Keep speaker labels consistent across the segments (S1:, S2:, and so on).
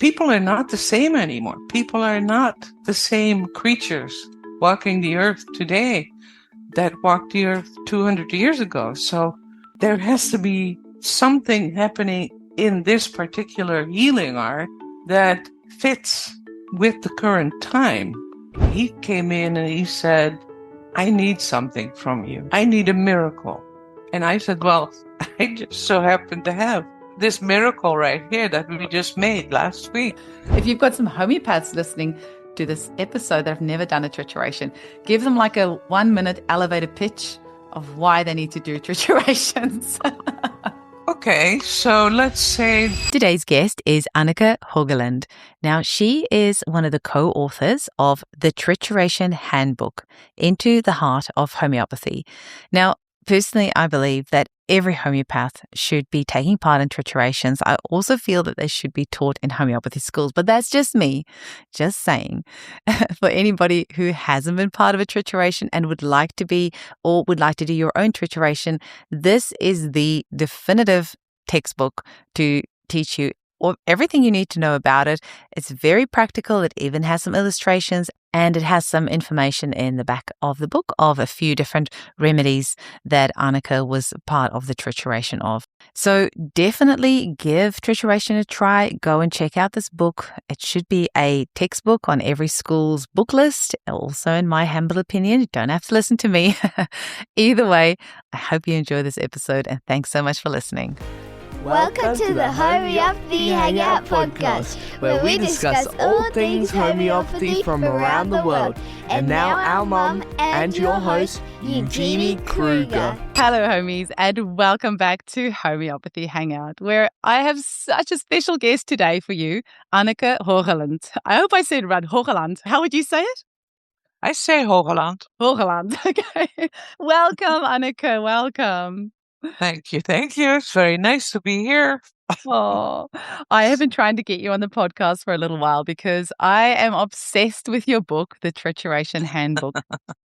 S1: People are not the same anymore. People are not the same creatures walking the earth today that walked the earth 200 years ago. So there has to be something happening in this particular healing art that fits with the current time. He came in and he said, I need something from you. I need a miracle. And I said, well, I just so happen to have this miracle right here that we just made last week.
S2: If you've got some homeopaths listening to this episode that have never done a trituration, give them like a 1-minute elevator pitch of why they need to do triturations.
S1: Okay, so let's say
S2: today's guest is Anneke Hogeland. Now, she is one of the co-authors of the Trituration Handbook, Into the Heart of Homeopathy. Now, personally, I believe that every homeopath should be taking part in triturations. I also feel that they should be taught in homeopathy schools, but that's just me, just saying. For anybody who hasn't been part of a trituration and would like to be, or would like to do your own trituration, this is the definitive textbook to teach you everything you need to know about it. It's very practical. It even has some illustrations, and it has some information in the back of the book of a few different remedies that Anneke was part of the trituration of. So definitely give trituration a try. Go and check out this book. It should be a textbook on every school's book list. Also, in my humble opinion, you don't have to listen to me. Either way, I hope you enjoy this episode, and thanks so much for listening.
S3: Welcome to the Homeopathy Hangout podcast, where we discuss all things homeopathy from around the world. And now our mum and your host, Eugenie Kruger.
S2: Hello, homies, and welcome back to Homeopathy Hangout, where I have such a special guest today for you, Anneke Hogeland. I hope I said it right, Hogeland. How would you say it?
S1: I say Hogeland.
S2: Hogeland, okay. Welcome, Anneke, welcome.
S1: Thank you. It's very nice to be here.
S2: Oh, I have been trying to get you on the podcast for a little while because I am obsessed with your book, The Trituration Handbook.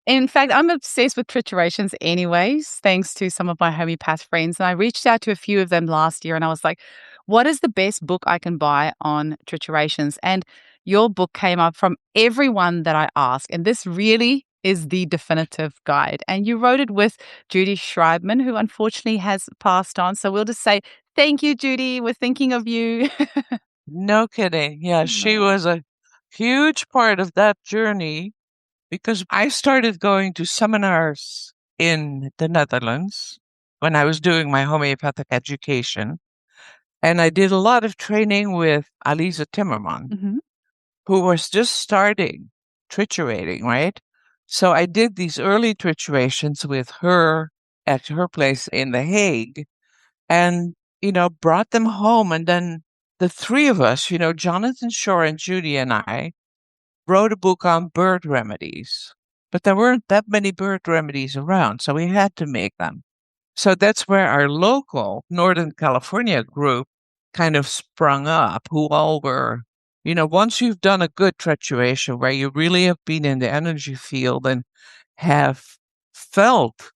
S2: In fact, I'm obsessed with triturations anyways, thanks to some of my homeopath friends. And I reached out to a few of them last year and I was like, what is the best book I can buy on triturations? And your book came up from everyone that I asked. And this really is the definitive guide. And you wrote it with Judy Schriebman, who unfortunately has passed on. So we'll just say, thank you, Judy. We're thinking of you.
S1: No kidding. Yeah, she was a huge part of that journey because I started going to seminars in the Netherlands when I was doing my homeopathic education. And I did a lot of training with Alice Timmerman, who was just starting triturating, right? So I did these early triturations with her at her place in The Hague and, brought them home. And then the three of us, Jonathan Shore and Judy and I wrote a book on bird remedies, but there weren't that many bird remedies around. So we had to make them. So that's where our local Northern California group kind of sprung up, who all were, once you've done a good trituration where you really have been in the energy field and have felt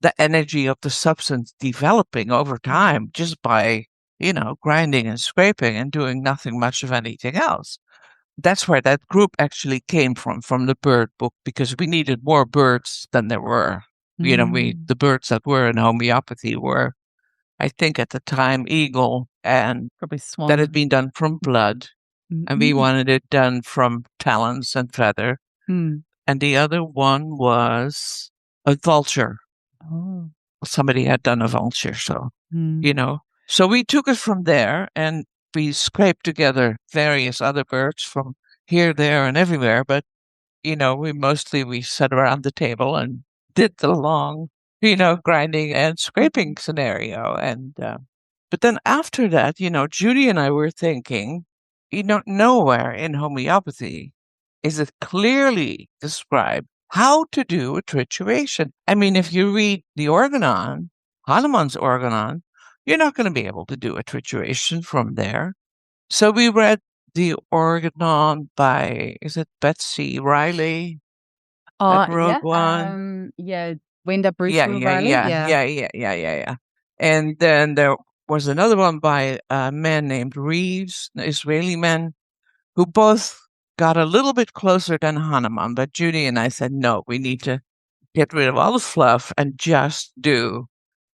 S1: the energy of the substance developing over time just by, grinding and scraping and doing nothing much of anything else. That's where that group actually came from the bird book, because we needed more birds than there were. The birds that were in homeopathy were, I think at the time, eagle and
S2: probably swan.
S1: That had been done from blood. And we wanted it done from talons and feather. And the other one was a vulture.
S2: Oh.
S1: Somebody had done a vulture, so, So we took it from there and we scraped together various other birds from here, there, and everywhere. But, we sat around the table and did the long, grinding and scraping scenario. And, but then after that, Judy and I were thinking, nowhere in homeopathy is it clearly described how to do a trituration. I mean, if you read the Organon, Hahnemann's Organon, you're not going to be able to do a trituration from there. So we read the Organon by, is it Betsy Riley?
S2: Oh,
S1: wrote
S2: one. Wenda Bruce Riley.
S1: Yeah. And then there was another one by a man named Reeves, an Israeli man, who both got a little bit closer than Hahnemann. But Judy and I said, no, we need to get rid of all the fluff and just do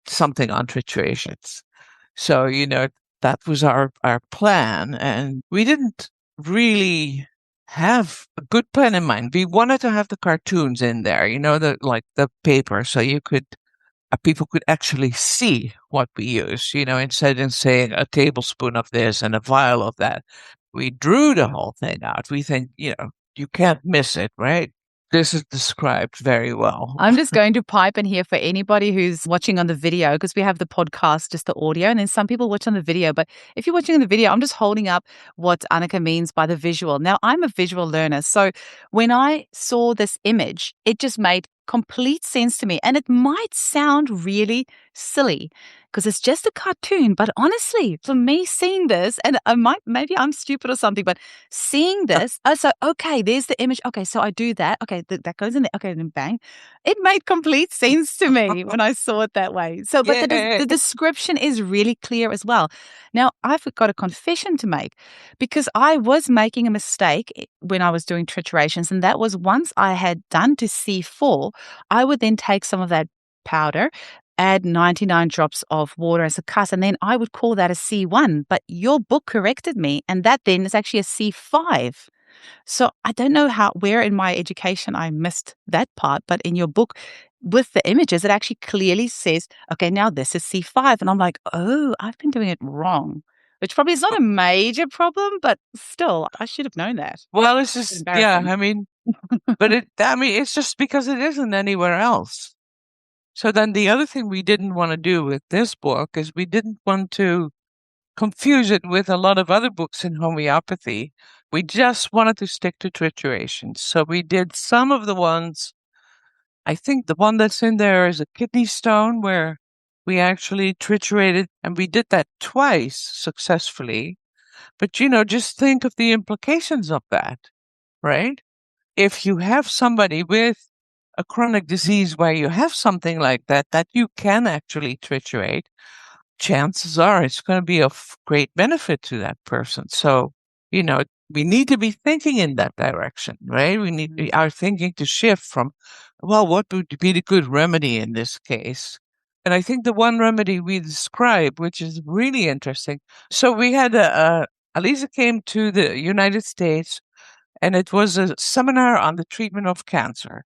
S1: something on triturations. So, that was our plan. And we didn't really have a good plan in mind. We wanted to have the cartoons in there, the paper, so people could actually see what we use, instead of saying a tablespoon of this and a vial of that. We drew the whole thing out. We think, you can't miss it, right? This is described very well.
S2: I'm just going to pipe in here for anybody who's watching on the video, because we have the podcast, just the audio, and then some people watch on the video. But if you're watching on the video, I'm just holding up what Anneke means by the visual. Now, I'm a visual learner. So when I saw this image, it just made complete sense to me. And it might sound really silly because it's just a cartoon. But honestly, for me, seeing this, and maybe I'm stupid or something, but seeing this, so, okay, there's the image. Okay, so I do that. Okay, that goes in there. Okay, then bang. It made complete sense to me when I saw it that way. So, but the description is really clear as well. Now, I've got a confession to make, because I was making a mistake when I was doing triturations, and that was once I had done to C4, I would then take some of that powder, add 99 drops of water as a cut, and then I would call that a C1. But your book corrected me, and that then is actually a C5. So I don't know where in my education I missed that part, but in your book with the images, it actually clearly says, okay, now this is C5. And I'm like, oh, I've been doing it wrong, which probably is not a major problem, but still, I should have known that.
S1: Well, it's just, but it's just because it isn't anywhere else. So then the other thing we didn't want to do with this book is we didn't want to confuse it with a lot of other books in homeopathy. We just wanted to stick to triturations. So we did some of the ones. I think the one that's in there is a kidney stone, where we actually triturated, and we did that twice successfully. But, just think of the implications of that, right? If you have somebody with a chronic disease where you have something like that you can actually triturate, chances are it's going to be of great benefit to that person. So, we need to be thinking in that direction, right? We need our thinking to shift from, well, what would be the good remedy in this case? And I think the one remedy we describe, which is really interesting. So we had Alisa came to the United States, and it was a seminar on the treatment of cancer.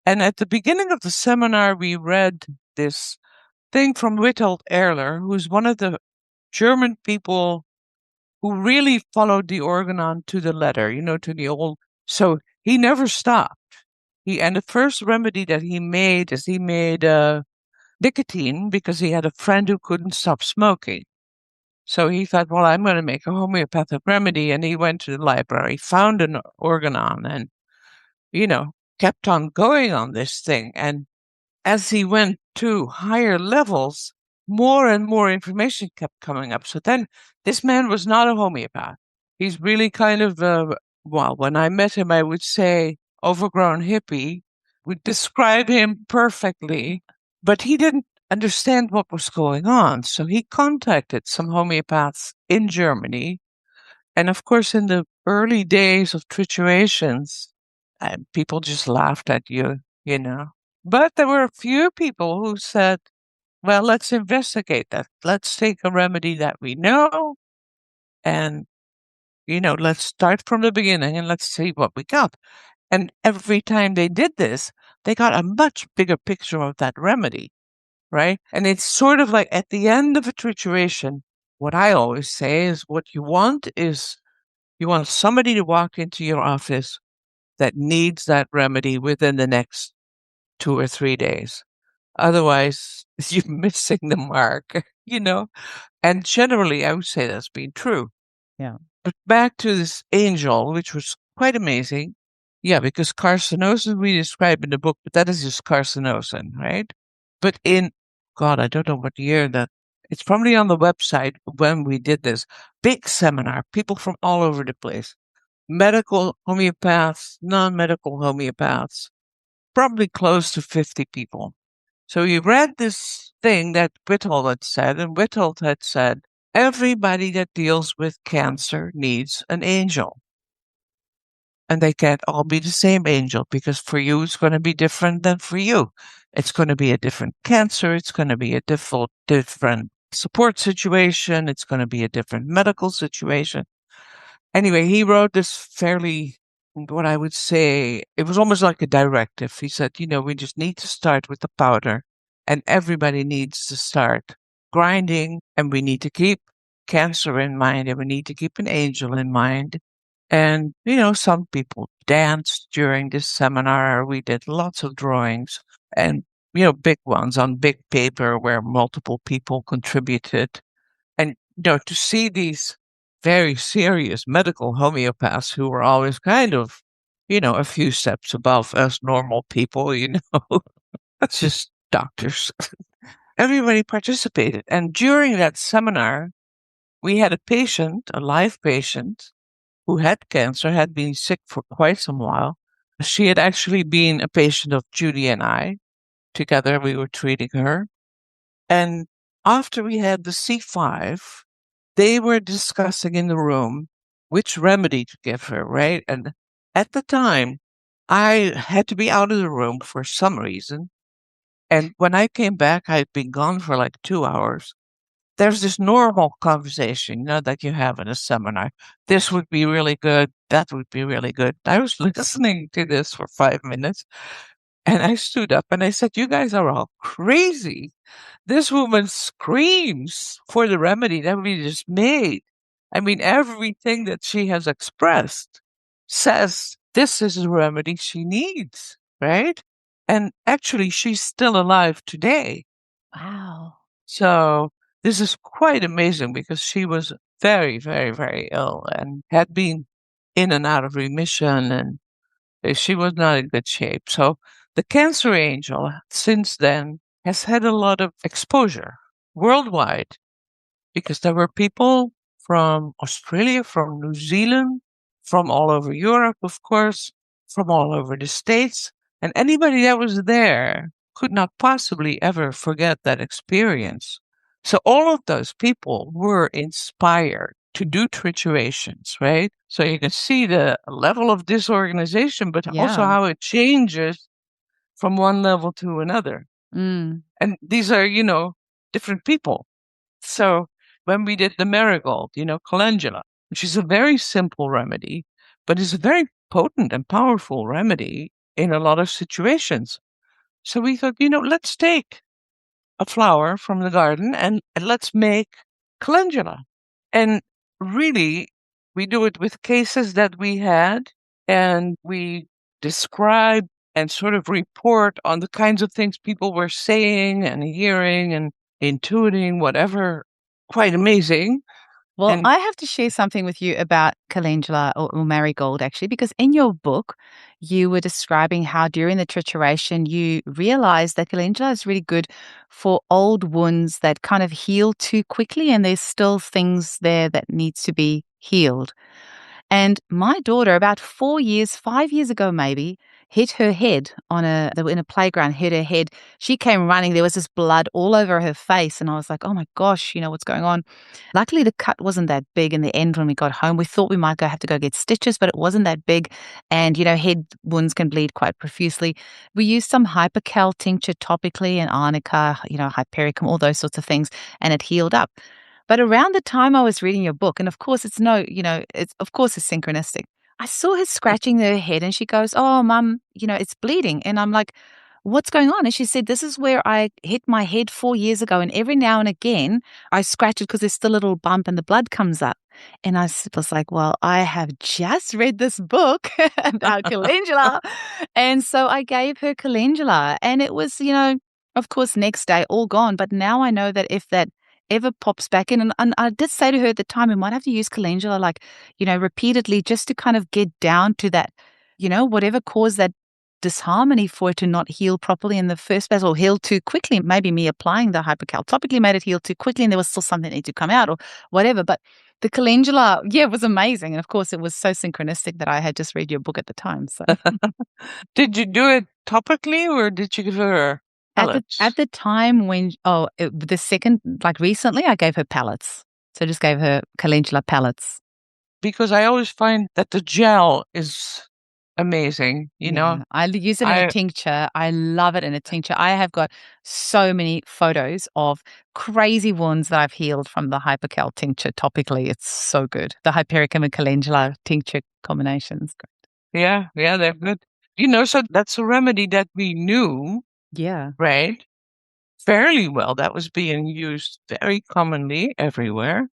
S1: And at the beginning of the seminar, we read this thing from Witold Ehrler, who's one of the German people who really followed the organon to the letter, to the old. So he never stopped. And the first remedy that he made is he made nicotine, because he had a friend who couldn't stop smoking. So he thought, well, I'm going to make a homeopathic remedy. And he went to the library, found an organon, and, kept on going on this thing. And as he went to higher levels, more and more information kept coming up. So then this man was not a homeopath. He's really kind of, when I met him, I would say overgrown hippie, would describe him perfectly, but he didn't understand what was going on. So he contacted some homeopaths in Germany. And of course, in the early days of triturations, people just laughed at you, But there were a few people who said, well, let's investigate that. Let's take a remedy that we know and, let's start from the beginning and let's see what we got. And every time they did this, they got a much bigger picture of that remedy, right? And it's sort of like at the end of a trituration, what I always say is what you want is you want somebody to walk into your office that needs that remedy within the next 2 or 3 days. Otherwise, you're missing the mark, And generally, I would say that's been true.
S2: Yeah.
S1: But back to this angel, which was quite amazing. Yeah, because carcinosin we describe in the book, but that is just carcinosin, right? But I don't know what year that. It's probably on the website when we did this big seminar, people from all over the place. Medical homeopaths, non-medical homeopaths, probably close to 50 people. So we read this thing that Whittle had said, and Whittle had said, everybody that deals with cancer needs an angel. And they can't all be the same angel, because for you, it's going to be different than for you. It's going to be a different cancer. It's going to be a different support situation. It's going to be a different medical situation. Anyway, he wrote this fairly, what I would say, it was almost like a directive. He said, we just need to start with the powder, and everybody needs to start grinding, and we need to keep cancer in mind, and we need to keep an angel in mind. And, some people danced during this seminar. We did lots of drawings and, big ones on big paper where multiple people contributed. And, to see these very serious medical homeopaths who were always kind of, a few steps above us normal people, that's just doctors. Everybody participated. And during that seminar, we had a live patient, who had cancer, had been sick for quite some while. She had actually been a patient of Judy and I. Together, we were treating her. And after we had the C5, they were discussing in the room which remedy to give her, right? And at the time, I had to be out of the room for some reason. And when I came back, I'd been gone for like 2 hours. There's this normal conversation, that you have in a seminar. This would be really good. That would be really good. I was listening to this for 5 minutes, and I stood up and I said, you guys are all crazy. This woman screams for the remedy that we just made. I mean, everything that she has expressed says this is the remedy she needs, right? And actually, she's still alive today.
S2: Wow.
S1: So this is quite amazing, because she was very, very, very ill and had been in and out of remission, and she was not in good shape. So the cancer angel since then has had a lot of exposure worldwide, because there were people from Australia, from New Zealand, from all over Europe, of course, from all over the States. And anybody that was there could not possibly ever forget that experience. So all of those people were inspired to do triturations, right? So you can see the level of disorganization, but also
S2: Yeah.
S1: how it changes from one level to another.
S2: Mm.
S1: And these are, different people. So when we did the marigold, calendula, which is a very simple remedy, but is a very potent and powerful remedy in a lot of situations. So we thought, let's take a flower from the garden and let's make calendula. And really, we do it with cases that we had, and we describe and sort of report on the kinds of things people were saying and hearing and intuiting, whatever. Quite amazing.
S2: Well,
S1: And
S2: I have to share something with you about calendula or marigold, actually, because in your book, you were describing how during the trituration, you realized that calendula is really good for old wounds that kind of heal too quickly, and there's still things there that needs to be healed. And my daughter, about 5 years ago maybe, hit her head they were in a playground, hit her head. She came running. There was this blood all over her face. And I was like, oh my gosh, what's going on? Luckily, the cut wasn't that big in the end when we got home. We thought we might have to go get stitches, but it wasn't that big. And, head wounds can bleed quite profusely. We used some hypercal tincture topically and arnica, hypericum, all those sorts of things, and it healed up. But around the time I was reading your book, and of course it's synchronistic. I saw her scratching her head and she goes, oh, Mum, it's bleeding. And I'm like, what's going on? And she said, this is where I hit my head 4 years ago. And every now and again, I scratch it because there's still a little bump and the blood comes up. And I was like, well, I have just read this book about calendula. And so I gave her calendula. And it was, of course, next day, all gone. But now I know that if that ever pops back in, and I did say to her at the time, we might have to use calendula repeatedly just to kind of get down to that, whatever caused that disharmony for it to not heal properly in the first place, or heal too quickly. Maybe me applying the hypercal topically made it heal too quickly and there was still something that needed to come out or whatever. But the calendula, it was amazing. And of course, it was so synchronistic that I had just read your book at the time. So
S1: did you do it topically, or did you give her pellets.
S2: At the time when, the second, like recently, I gave her pellets. So I just gave her calendula pellets.
S1: Because I always find that the gel is amazing, you know.
S2: I use it in a tincture. I love it in a tincture. I have got so many photos of crazy wounds that I've healed from the hypercal tincture topically. It's so good. The hypericum and calendula tincture combinations.
S1: Yeah, they're good. You know, so that's a remedy that we knew, right, fairly well. That was being used very commonly everywhere.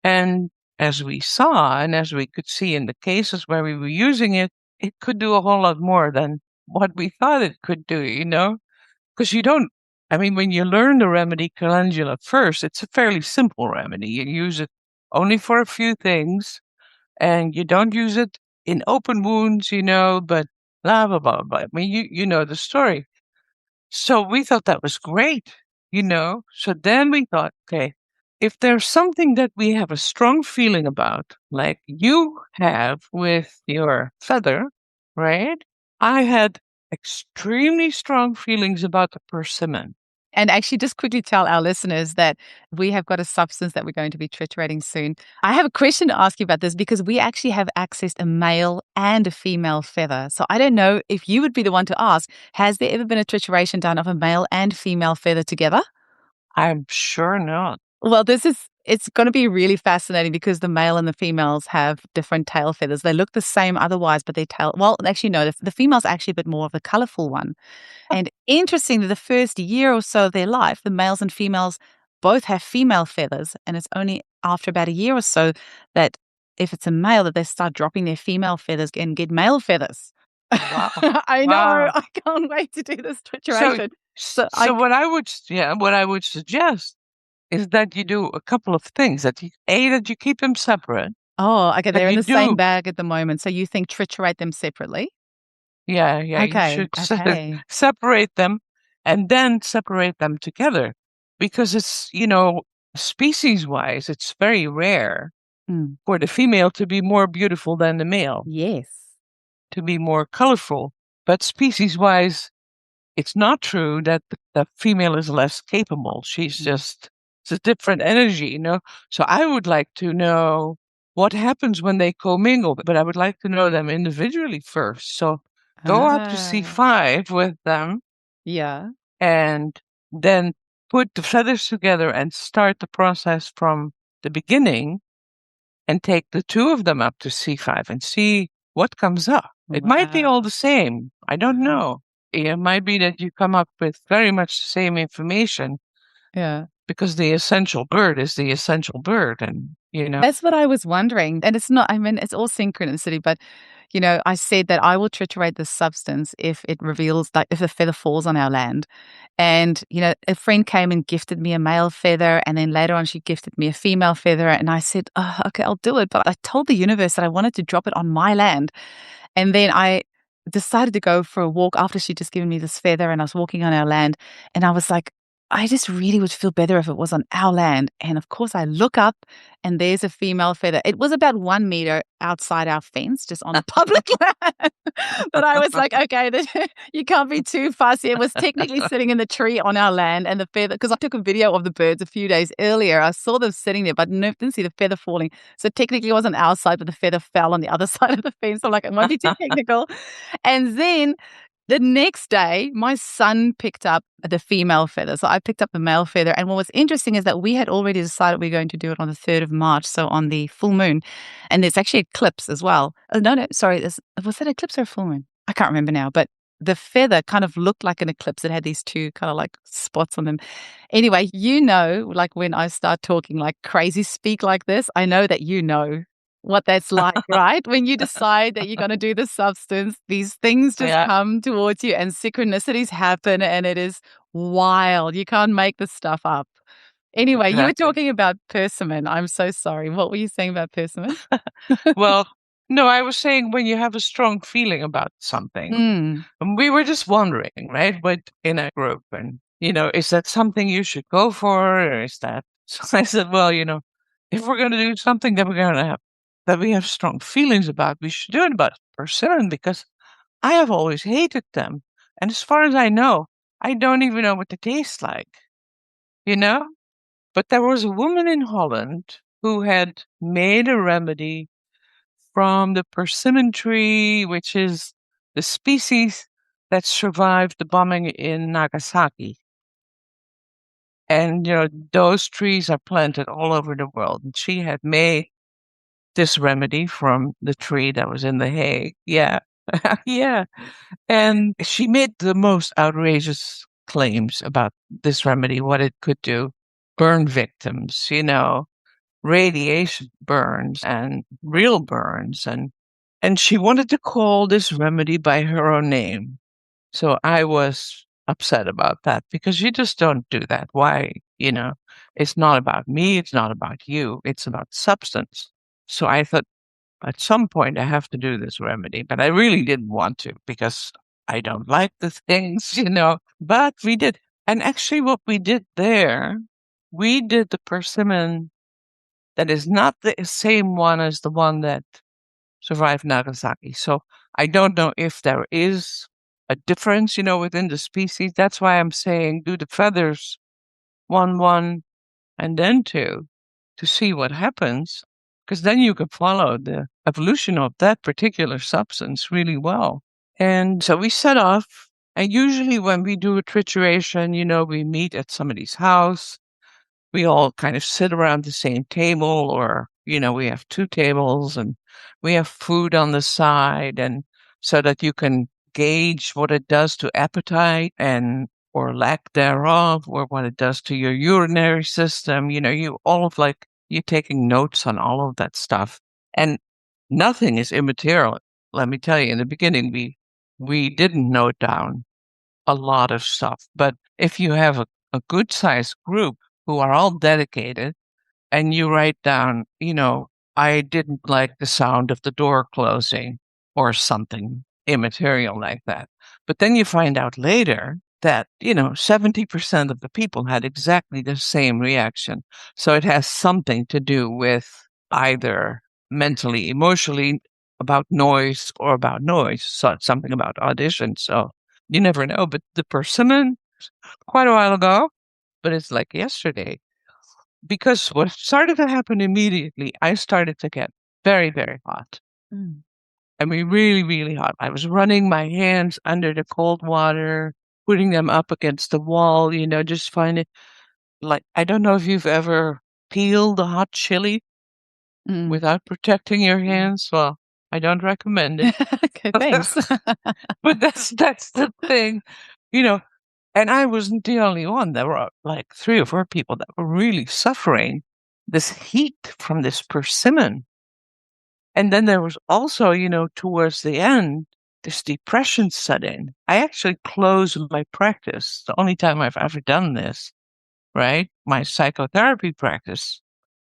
S1: And as we saw, and as we could see in the cases where we were using it, it could do a whole lot more than what we thought it could do, you know? Because when you learn the remedy calendula first, it's a fairly simple remedy. You use it only for a few things, and you don't use it in open wounds, you know, but blah, blah, blah, blah. I mean, you know the story. So we thought that was great, you know? So then we thought, okay, if there's something that we have a strong feeling about, like you have with your feather, right? I had extremely strong feelings about the persimmon.
S2: And actually, just quickly tell our listeners that we have got a substance that we're going to be triturating soon. I have a question to ask you about this because we actually have accessed a male and a female feather. So I don't know if you would be the one to ask, has there ever been a trituration done of a male and female feather together?
S1: I'm sure not.
S2: Well, it's going to be really fascinating because the male and the females have different tail feathers. They look the same otherwise, but actually, no, the female's actually a bit more of a colorful one. And interestingly, the first year or so of their life, the males and females both have female feathers. And it's only after about a year or so that if it's a male that they start dropping their female feathers and get male feathers.
S1: Wow.
S2: I know. I can't wait to do this trituration.
S1: So what I would suggest is that you do a couple of things. That you keep them separate.
S2: Oh, okay. They're in the same bag at the moment. So you think triturate them separately?
S1: Yeah.
S2: Okay.
S1: You should separate them and then separate them together because it's, species-wise, it's very rare for the female to be more beautiful than the male.
S2: Yes.
S1: To be more colorful. But species-wise, it's not true that the female is less capable. She's it's a different energy, you know. So I would like to know what happens when they commingle, but I would like to know them individually first. So go up to C5 with them.
S2: Yeah.
S1: And then put the feathers together and start the process from the beginning and take the two of them up to C5 and see what comes up. It might be all the same. I don't know. It might be that you come up with very much the same information.
S2: Yeah.
S1: Because the essential bird is the essential bird. And,
S2: That's what I was wondering. And it's not, it's all synchronicity, but, I said that I will triturate this substance if it reveals, like, if the feather falls on our land. And, a friend came and gifted me a male feather. And then later on, she gifted me a female feather. And I said, oh, okay, I'll do it. But I told the universe that I wanted to drop it on my land. And then I decided to go for a walk after she'd just given me this feather and I was walking on our land. And I was like, I just really would feel better if it was on our land. And of course, I look up and there's a female feather. It was about 1 meter outside our fence, just on public land. But I was like, okay, you can't be too fussy. It was technically sitting in the tree on our land. And the feather, because I took a video of the birds a few days earlier, I saw them sitting there, but didn't see the feather falling. So technically it wasn't our side, but the feather fell on the other side of the fence. So I'm like, it won't be too technical. And then the next day, my son picked up the female feather. So I picked up the male feather. And what was interesting is that we had already decided we were going to do it on the 3rd of March, so on the full moon. And there's actually eclipse as well. No, sorry. Was that eclipse or a full moon? I can't remember now. But the feather kind of looked like an eclipse. It had these two kind of like spots on them. Anyway, like when I start talking like crazy speak like this, I know that what that's like, right? When you decide that you're going to do the substance, these things just come towards you and synchronicities happen and it is wild. You can't make this stuff up. Anyway, You were talking about persimmon. I'm so sorry. What were you saying about persimmon?
S1: Well, no, I was saying when you have a strong feeling about something. And we were just wondering, right? But in a group and, is that something you should go for? Or is that? So I said, well, if we're going to do something that we're going to have that we have strong feelings about, we should do it about persimmon because I have always hated them. And as far as I know, I don't even know what they taste like, you know? But there was a woman in Holland who had made a remedy from the persimmon tree, which is the species that survived the bombing in Nagasaki. And, those trees are planted all over the world. And she had made this remedy from the tree that was in The Hague. Yeah. Yeah. And she made the most outrageous claims about this remedy, what it could do. Burn victims, radiation burns and real burns. And she wanted to call this remedy by her own name. So I was upset about that because you just don't do that. Why? It's not about me. It's not about you. It's about substance. So I thought at some point I have to do this remedy, but I really didn't want to because I don't like the things, but we did. And actually what we did there, we did the persimmon that is not the same one as the one that survived Nagasaki. So I don't know if there is a difference, within the species. That's why I'm saying do the feathers 1, and then 2 to see what happens, because then you can follow the evolution of that particular substance really well. And so we set off, and usually when we do a trituration, we meet at somebody's house. We all kind of sit around the same table, or, we have 2 tables and we have food on the side, and so that you can gauge what it does to appetite or lack thereof, or what it does to your urinary system. You're taking notes on all of that stuff, and nothing is immaterial. Let me tell you, in the beginning, we didn't note down a lot of stuff, but if you have a good sized group who are all dedicated, and you write down, I didn't like the sound of the door closing or something immaterial like that. But then you find out later that, 70% of the people had exactly the same reaction. So it has something to do with either mentally, emotionally about noise or about noise. So it's something about audition. So you never know. But the persimmon, quite a while ago, but it's like yesterday. Because what started to happen immediately, I started to get very, very hot. I mean, really, really hot. I was running my hands under the cold water, putting them up against the wall, just finding, like, I don't know if you've ever peeled a hot chili without protecting your hands. Well, I don't recommend it.
S2: Okay, thanks.
S1: But that's the thing, and I wasn't the only one. There were like 3 or 4 people that were really suffering this heat from this persimmon. And then there was also, towards the end, this depression set in. I actually closed my practice, the only time I've ever done this, right? My psychotherapy practice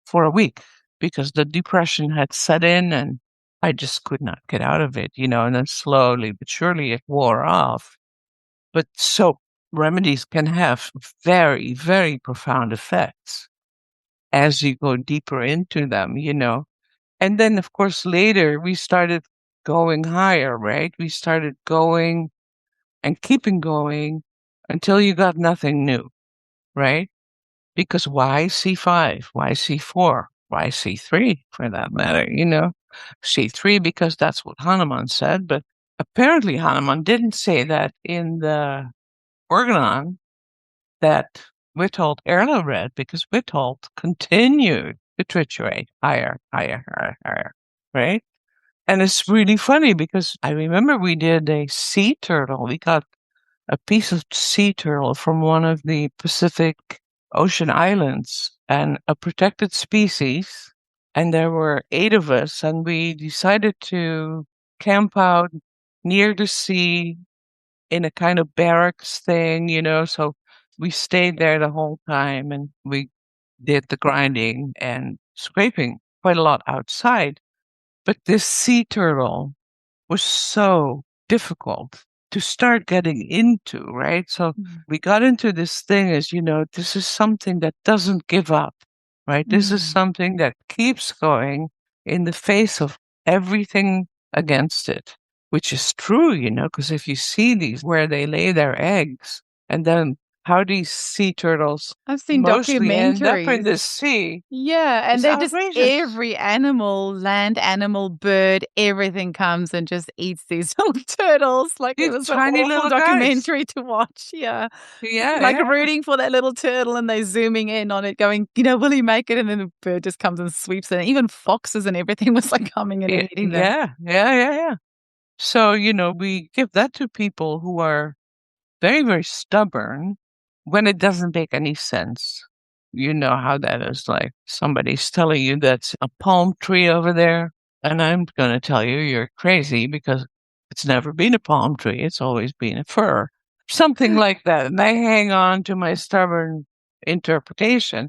S1: for a week, because the depression had set in and I just could not get out of it, and then slowly but surely it wore off. But so remedies can have very, very profound effects as you go deeper into them, And then, of course, later we started going higher, right? We started going and keeping going until you got nothing new, right? Because why C5? Why C4? Why C3 for that matter? C3 because that's what Hahnemann said, but apparently Hahnemann didn't say that in the Organon that Withold Erlo read, because Withold continued to triturate higher, right? And it's really funny because I remember we did a sea turtle. We got a piece of sea turtle from one of the Pacific Ocean islands, and a protected species. And there were 8 of us, and we decided to camp out near the sea in a kind of barracks thing, so we stayed there the whole time, and we did the grinding and scraping quite a lot outside. But this sea turtle was so difficult to start getting into, right? So we got into this thing as, this is something that doesn't give up, right? This is something that keeps going in the face of everything against it, which is true, because if you see these where they lay their eggs, And then how these sea turtles
S2: I've seen
S1: mostly end up in
S2: documentaries.
S1: the sea.
S2: Yeah, and
S1: It's
S2: they're just
S1: outrageous.
S2: every animal, land animal, bird, everything comes and just eats these little turtles. Like it
S1: These
S2: was an
S1: tiny
S2: awful
S1: little guys.
S2: documentary to watch. Yeah.
S1: Yeah,
S2: Like
S1: yeah.
S2: rooting for that little turtle and they zooming in on it, going, will he make it? And then the bird just comes and sweeps it. Even foxes and everything was like coming in and eating them.
S1: Yeah. So, we give that to people who are very, very stubborn when it doesn't make any sense. You know how that is, like somebody's telling you that's a palm tree over there, and I'm going to tell you you're crazy because it's never been a palm tree. It's always been a fir. Something like that. And I hang on to my stubborn interpretation.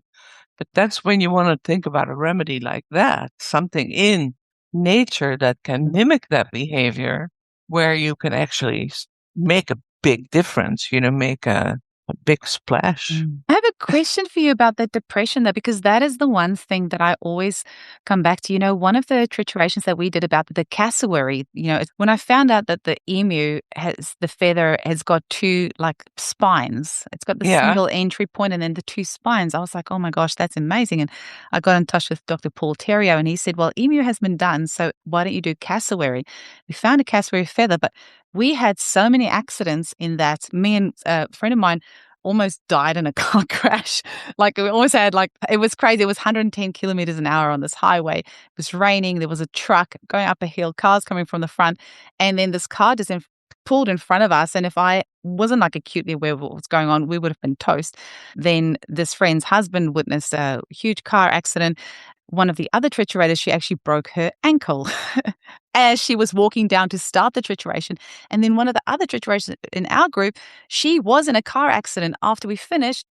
S1: But that's when you want to think about a remedy like that, something in nature that can mimic that behavior, where you can actually make a big difference, make a big splash.
S2: I have a question for you about the depression, though, because that is the one thing that I always come back to. One of the triturations that we did about the cassowary, when I found out that the emu the feather has got two like spines, it's got the single entry point and then the two spines. I was like, oh my gosh, that's amazing. And I got in touch with Dr. Paul Terrio and he said, well, emu has been done, so why don't you do cassowary? We found a cassowary feather, but we had so many accidents in that. Me and a friend of mine almost died in a car crash. Like we almost had it was crazy. It was 110 kilometers an hour on this highway. It was raining. There was a truck going up a hill, cars coming from the front. And then this car just pulled in front of us. And if I wasn't acutely aware of what was going on, we would have been toast. Then this friend's husband witnessed a huge car accident. One of the other triturators, she actually broke her ankle as she was walking down to start the trituration. And then one of the other triturations in our group, she was in a car accident after we finished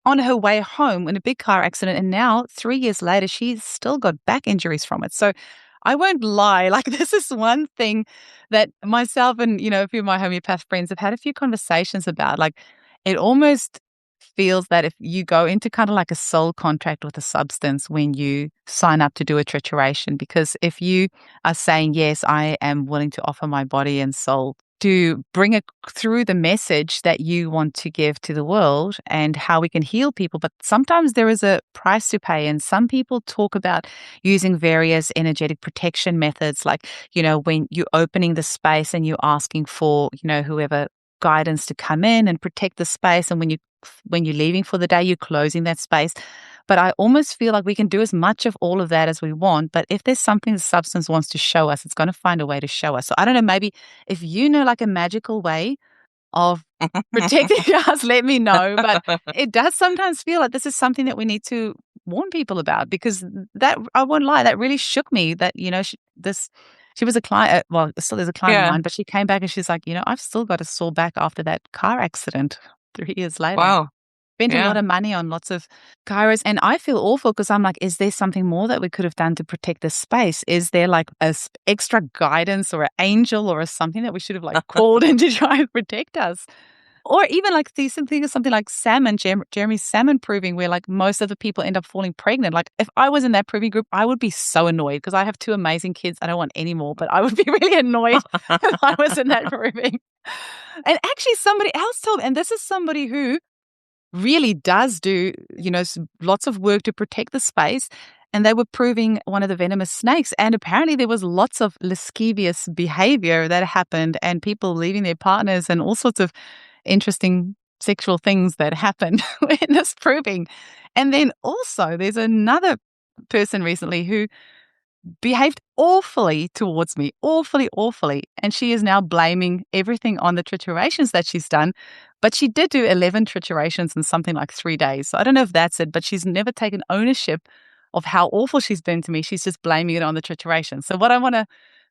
S2: on her way home in a big car accident. And now 3 years later, she's still got back injuries from it. So I won't lie. This is one thing that myself and, a few of my homeopath friends have had a few conversations about. It almost feels that if you go into kind of like a soul contract with a substance when you sign up to do a trituration, because if you are saying, yes, I am willing to offer my body and soul to bring it through the message that you want to give to the world and how we can heal people. But sometimes there is a price to pay. And some people talk about using various energetic protection methods, like, when you're opening the space and you're asking for, whoever guidance to come in and protect the space. And when you're leaving for the day, you're closing that space. But I almost feel like we can do as much of all of that as we want. But if there's something the substance wants to show us, it's going to find a way to show us. So I don't know, maybe if you know a magical way of protecting us, let me know. But it does sometimes feel like this is something that we need to warn people about, because that, I won't lie, that really shook me that, she was a client, well, still is a client of mine, but she came back and she's like, I've still got a sore back after that car accident 3 years later.
S1: Wow.
S2: Spent a lot of money on lots of chiros. And I feel awful because I'm like, is there something more that we could have done to protect this space? Is there extra guidance or an angel or something that we should have called in to try and protect us? Or even think of something like salmon, Jeremy's salmon proving, where most of the people end up falling pregnant. If I was in that proving group, I would be so annoyed because I have two amazing kids. I don't want any more, but I would be really annoyed if I was in that proving. And actually somebody else told me, and this is somebody who really does do, lots of work to protect the space. And they were proving one of the venomous snakes. And apparently there was lots of lascivious behavior that happened and people leaving their partners and all sorts of interesting sexual things that happened in this proving. And then also there's another person recently who behaved awfully towards me, awfully. And she is now blaming everything on the triturations that she's done. But she did do 11 triturations in something like 3 days. So I don't know if that's it, but she's never taken ownership of how awful she's been to me. She's just blaming it on the trituration.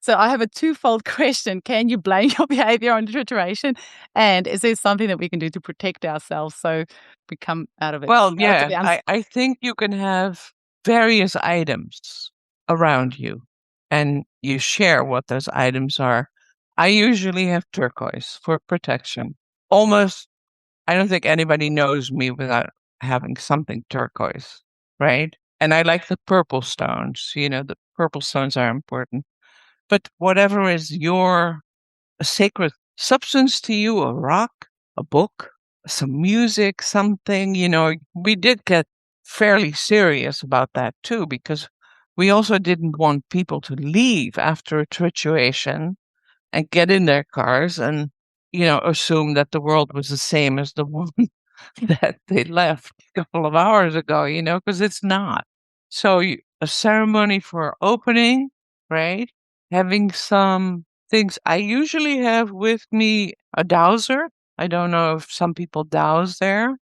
S2: So I have a twofold question. Can you blame your behavior on the trituration? And is there something that we can do to protect ourselves so we come out of it?
S1: Well, yeah, I think you can have various items around you and you share what those items are. I usually have turquoise for protection. Almost, I don't think anybody knows me without having something turquoise, right? And I like the purple stones. The purple stones are important. But whatever is a sacred substance to you, a rock, a book, some music, something, we did get fairly serious about that too, because we also didn't want people to leave after a trituration and get in their cars and, assume that the world was the same as the one that they left a couple of hours ago, because it's not. So a ceremony for opening, right? Having some things. I usually have with me a dowser. I don't know if some people douse there,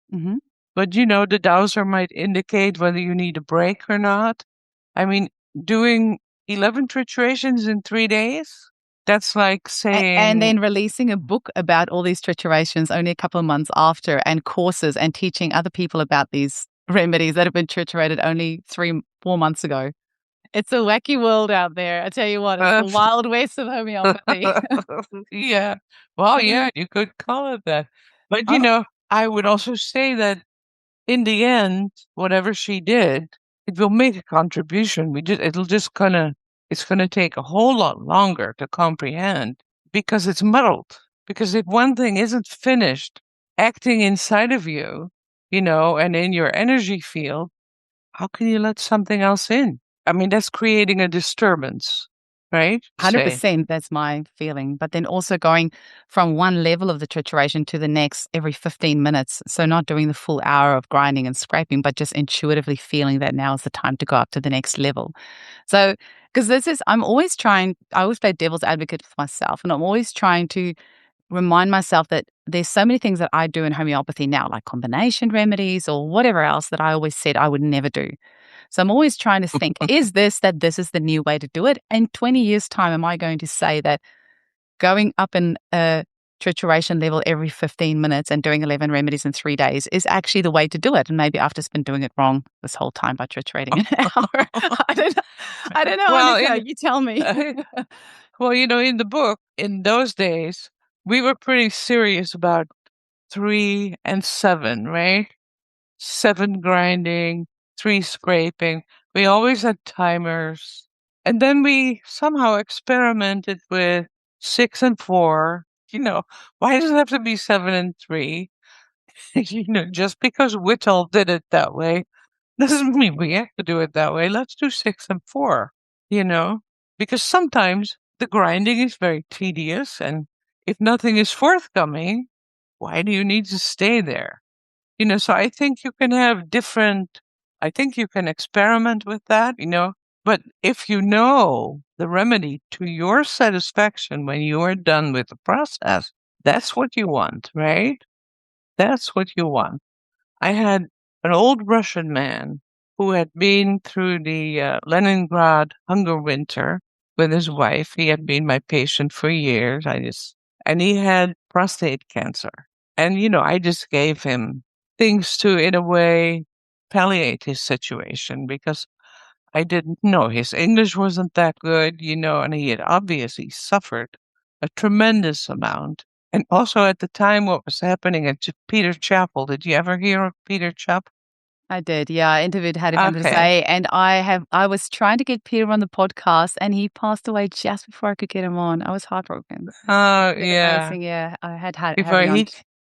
S1: but the dowser might indicate whether you need a break or not. I mean, doing 11 triturations in 3 days, that's like saying...
S2: And then releasing a book about all these triturations only a couple of months after, and courses and teaching other people about these remedies that have been triturated only 3-4 months ago. It's a wacky world out there. I tell you what, it's the wild west of homeopathy.
S1: Yeah. Well, yeah, you could call it that. But, I would also say that in the end, whatever she did, it will make a contribution. It's going to take a whole lot longer to comprehend because it's muddled. Because if one thing isn't finished acting inside of you, and in your energy field, how can you let something else in? I mean, that's creating a disturbance, right?
S2: 100%, that's my feeling. But then also going from one level of the trituration to the next every 15 minutes. So not doing the full hour of grinding and scraping, but just intuitively feeling that now is the time to go up to the next level. So, because I always play devil's advocate for myself, and I'm always trying to remind myself that there's so many things that I do in homeopathy now, like combination remedies or whatever else that I always said I would never do. So I'm always trying to think, is this the new way to do it? In 20 years' time, am I going to say that going up in a trituration level every 15 minutes and doing 11 remedies in 3 days is actually the way to do it? And maybe I've just been doing it wrong this whole time by triturating an hour. I don't know, well, Anneke, you tell me.
S1: Well, in the book, in those days, we were pretty serious about 3 and 7, right? 7 grinding, 3 scraping. We always had timers. And then we somehow experimented with 6 and 4. Why does it have to be 7 and 3? Just because Whittle did it that way doesn't mean we have to do it that way. Let's do 6 and 4, because sometimes the grinding is very tedious. And if nothing is forthcoming, why do you need to stay there? So I think you can I think you can experiment with that, but if you know the remedy to your satisfaction when you are done with the process, that's what you want, right? That's what you want. I had an old Russian man who had been through the Leningrad hunger winter with his wife. He had been my patient for years. And he had prostate cancer. And, I just gave him things to, in a way, palliate his situation because I didn't know. His English wasn't that good, and he had obviously suffered a tremendous amount. And also at the time, what was happening at Peter Chapel. Did you ever hear of Peter Chapel?
S2: I did, yeah. I interviewed had him to say, and I was trying to get Peter on the podcast, and he passed away just before I could get him on. I was heartbroken.
S1: Oh, yeah.
S2: Amazing, yeah. I had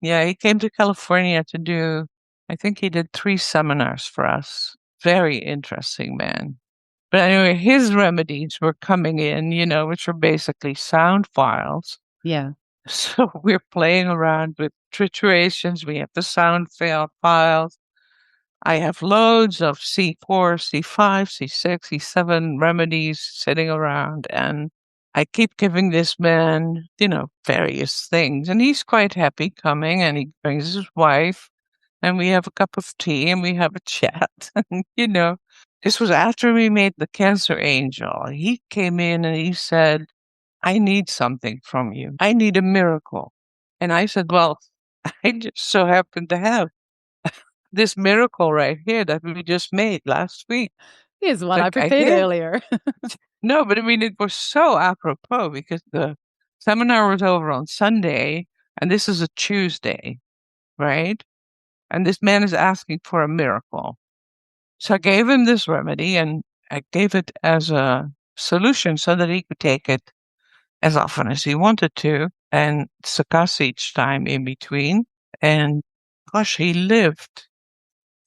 S1: he came to California to do, I think he did 3 seminars for us. Very interesting man. But anyway, his remedies were coming in, which were basically sound files.
S2: Yeah.
S1: So we're playing around with triturations. We have the sound files. I have loads of C4, C5, C6, C7 remedies sitting around, and I keep giving this man, various things. And he's quite happy coming, and he brings his wife, and we have a cup of tea, and we have a chat. This was after we made the Cancer Angel. He came in and he said, I need something from you. I need a miracle. And I said, well, I just so happen to have this miracle right here that we just made last week.
S2: Here's what I prepared earlier.
S1: No, but I mean, it was so apropos because the seminar was over on Sunday and this is a Tuesday, right? And this man is asking for a miracle. So I gave him this remedy and I gave it as a solution so that he could take it as often as he wanted to and succuss each time in between. And gosh, he lived.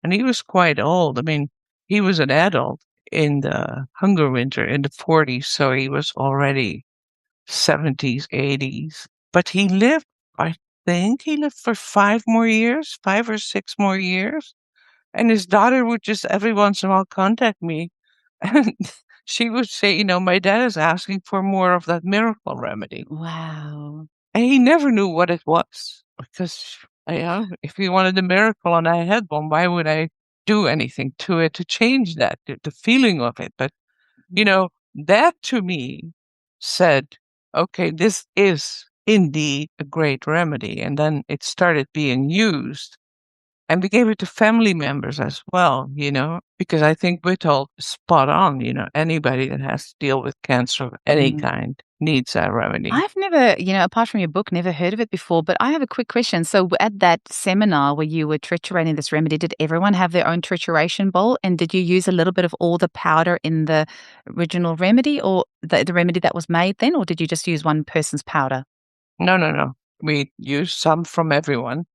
S1: And he was quite old. I mean, he was an adult in the hunger winter in the 40s, so he was already 70s, 80s. But he lived, I think he lived for 5 or 6 more years. And his daughter would just every once in a while contact me. And she would say, my dad is asking for more of that miracle remedy.
S2: Wow.
S1: And he never knew what it was because, if he wanted a miracle and I had one, why would I do anything to it to change that, the feeling of it? But, that to me said, okay, this is indeed a great remedy. And then it started being used. And we gave it to family members as well, because I think we're told spot on, anybody that has to deal with cancer of any kind needs that remedy.
S2: I've never, apart from your book, never heard of it before, but I have a quick question. So at that seminar where you were triturating this remedy, did everyone have their own trituration bowl? And did you use a little bit of all the powder in the original remedy or the remedy that was made then? Or did you just use one person's powder?
S1: No. We used some from everyone.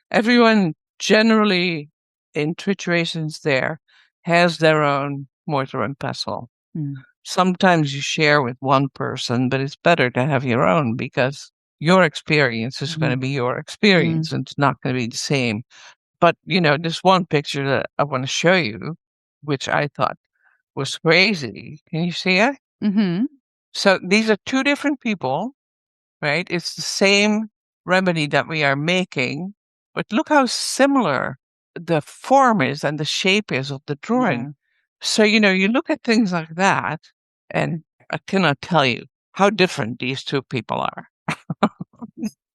S1: Everyone generally in Triturations there has their own mortar and pestle. Sometimes you share with one person, but it's better to have your own because your experience is going to be your experience and it's not going to be the same. But, there's one picture that I want to show you, which I thought was crazy. Can you see it?
S2: Mm-hmm.
S1: So these are two different people, right? It's the same remedy that we are making, but look how similar the form is and the shape is of the drawing.
S2: Yeah.
S1: So, you look at things like that, and I cannot tell you how different these two people are.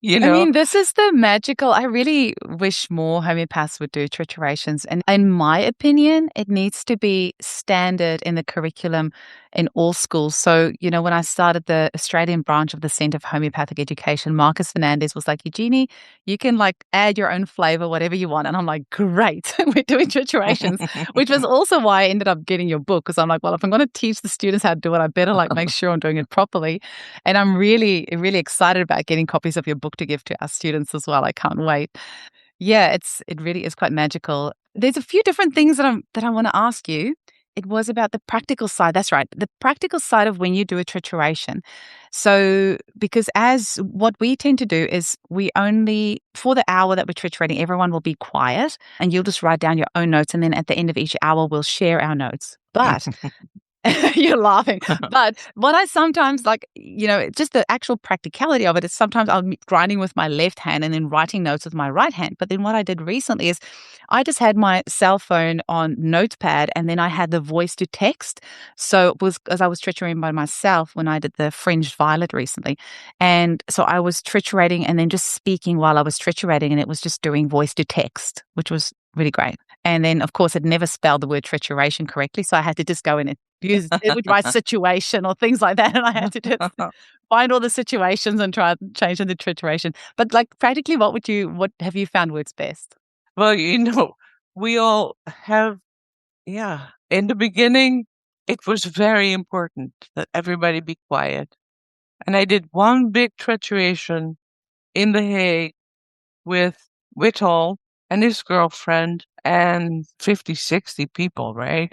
S2: I mean, this is the magical. I really wish more homeopaths would do triturations. And in my opinion, it needs to be standard in the curriculum in all schools. So, when I started the Australian branch of the Centre for Homeopathic Education, Marcus Fernandez was like, Eugenie, you can add your own flavor, whatever you want. And I'm like, great, we're doing triturations, which was also why I ended up getting your book. Because I'm like, well, if I'm going to teach the students how to do it, I better make sure I'm doing it properly. And I'm really, really excited about getting copies of your book to give to our students as well. I can't wait. Yeah, it really is quite magical. There's a few different things that I want to ask you. It was about the practical side. That's right. The practical side of when you do a trituration. So, because as what we tend to do is we only, for the hour that we're triturating, everyone will be quiet and you'll just write down your own notes. And then at the end of each hour, we'll share our notes. But you're laughing. But what I sometimes just the actual practicality of it is sometimes I'm grinding with my left hand and then writing notes with my right hand. But then what I did recently is I just had my cell phone on notepad and then I had the voice to text. So it was as I was triturating by myself when I did the fringed violet recently. And so I was triturating and then just speaking while I was triturating and it was just doing voice to text, which was really great. And then, of course, it never spelled the word trituration correctly. So I had to just go in and use it would write situation or things like that. And I had to just find all the situations and try and change into trituration. But practically, what have you found works best?
S1: Well, we all have, in the beginning, it was very important that everybody be quiet. And I did one big trituration in The Hague with Whittle and his girlfriend and 50, 60 people, right?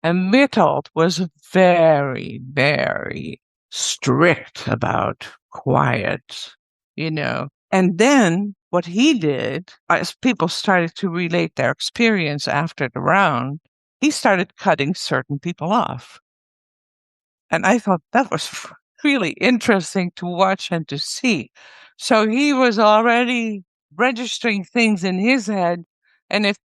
S1: And Whittle was very, very strict about quiet, And then what he did, as people started to relate their experience after the round, he started cutting certain people off. And I thought that was really interesting to watch and to see. So he was already registering things in his head. And if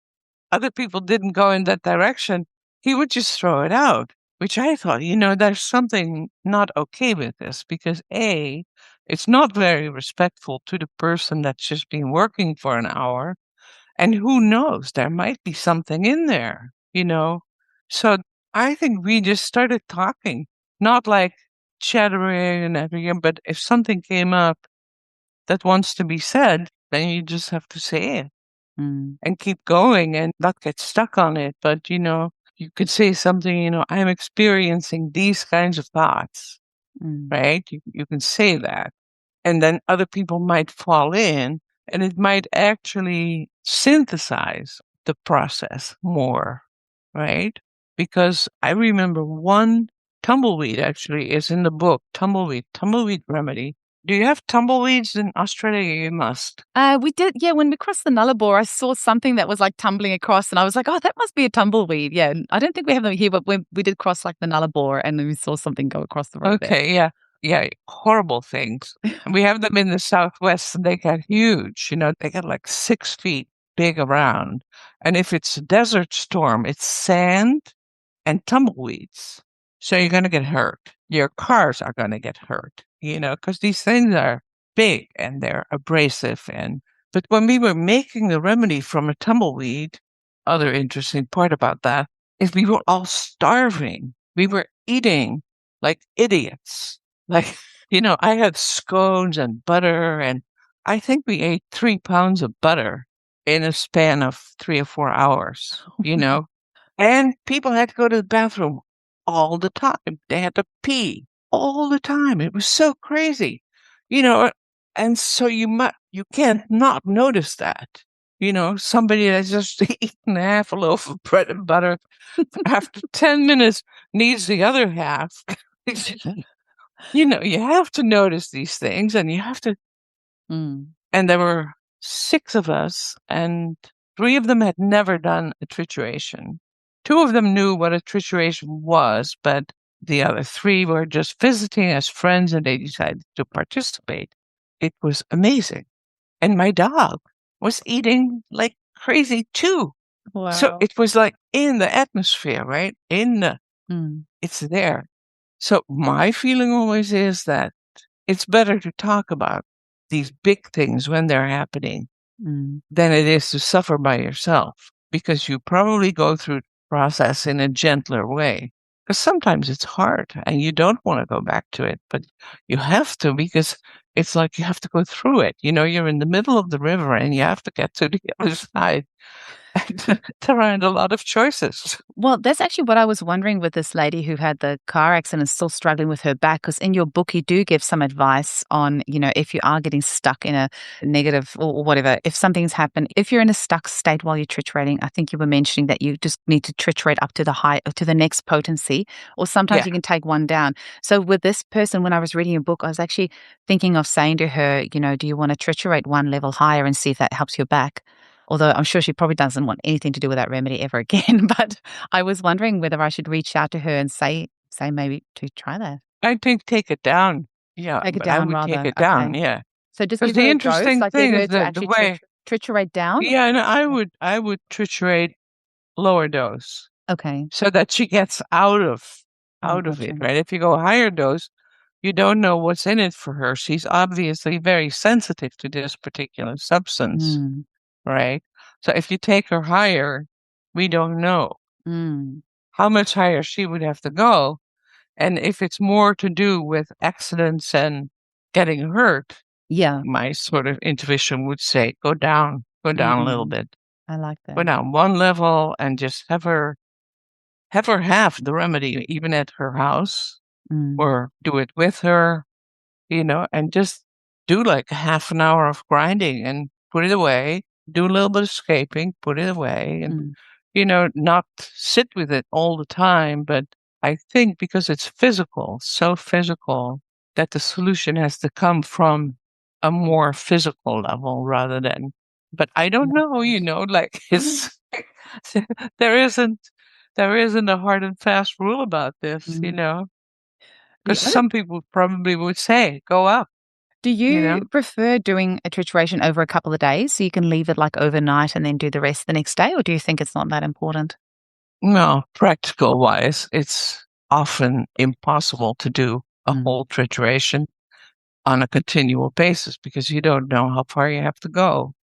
S1: other people didn't go in that direction, he would just throw it out, which I thought, there's something not okay with this because A, it's not very respectful to the person that's just been working for an hour. And who knows, there might be something in there, So I think we just started talking, not chattering and everything, but if something came up that wants to be said, then you just have to say it and keep going and not get stuck on it. But, you could say something, I'm experiencing these kinds of thoughts, right? You can say that. And then other people might fall in And it might actually synthesize the process more, right? Because I remember one tumbleweed actually is in the book, tumbleweed remedy. Do you have tumbleweeds in Australia? You must.
S2: We did, yeah. When we crossed the Nullarbor, I saw something that was like tumbling across, and I was like, "Oh, that must be a tumbleweed." Yeah, I don't think we have them here, but when we did cross like the Nullarbor, and then we saw something go across the road
S1: Okay, yeah, horrible things. And we have them in the Southwest, and they get huge. They get like 6 feet big around. And if it's a desert storm, it's sand and tumbleweeds. So you're going to get hurt. Your cars are going to get hurt, because these things are big and they're abrasive. But when we were making the remedy from a tumbleweed, other interesting part about that is we were all starving. We were eating like idiots. Like, I had scones and butter, and I think we ate 3 pounds of butter in a span of 3 or 4 hours, and people had to go to the bathroom all the time. They had to pee all the time. It was so crazy, and so you can't not notice that. Somebody that's just eaten half a loaf of bread and butter after 10 minutes needs the other half. You have to notice these things, and you have to.
S2: Mm.
S1: And there were 6 of us, and 3 of them had never done a trituration. 2 of them knew what a trituration was, but the other 3 were just visiting as friends, and they decided to participate. It was amazing. And my dog was eating like crazy too.
S2: Wow.
S1: So it was like in the atmosphere, right? It's there. So my feeling always is that it's better to talk about these big things when they're happening than it is to suffer by yourself, because you probably go through the process in a gentler way. Because sometimes it's hard and you don't want to go back to it, but you have to, because it's like you have to go through it. You're in the middle of the river and you have to get to the other side. There aren't a lot of choices.
S2: Well, that's actually what I was wondering with this lady who had the car accident and still struggling with her back, because in your book, you do give some advice on, if you are getting stuck in a negative or whatever, if something's happened, if you're in a stuck state while you're triturating, I think you were mentioning that you just need to triturate up to the next potency, or sometimes you can take one down. So with this person, when I was reading your book, I was actually thinking of saying to her, do you want to triturate one level higher and see if that helps your back? Although I'm sure she probably doesn't want anything to do with that remedy ever again. But I was wondering whether I should reach out to her and say maybe to try that.
S1: I think take it down. Yeah,
S2: Take it
S1: but
S2: down
S1: I would
S2: rather.
S1: take it down.
S2: Okay.
S1: Yeah.
S2: So just
S1: Because
S2: give her
S1: the
S2: a
S1: interesting
S2: dose, like
S1: thing
S2: get her
S1: is
S2: to
S1: that the
S2: actually
S1: way,
S2: triturate down?
S1: yeah, and I would triturate lower dose
S2: Okay.
S1: so that she gets out of
S2: Gotcha.
S1: it, right? If you go higher dose, you don't know what's in it for her. She's obviously very sensitive to this particular substance, right? So if you take her higher, we don't know how much higher she would have to go. And if it's more to do with accidents and getting hurt,
S2: Yeah.
S1: my sort of intuition would say, go down a little bit.
S2: I like that.
S1: Go down one level and just have her have the remedy even at her house, or do it with her, and just do like a half an hour of grinding and put it away, do a little bit of scraping, put it away, and, not sit with it all the time. But I think because it's so physical, that the solution has to come from a more physical level rather than, but I don't know, like it's, there isn't a hard and fast rule about this, because some people probably would say, go up.
S2: Do you prefer doing a trituration over a couple of days so you can leave it like overnight and then do the rest the next day, or do you think it's not that important?
S1: No, practical wise, it's often impossible to do a whole trituration on a continual basis because you don't know how far you have to go,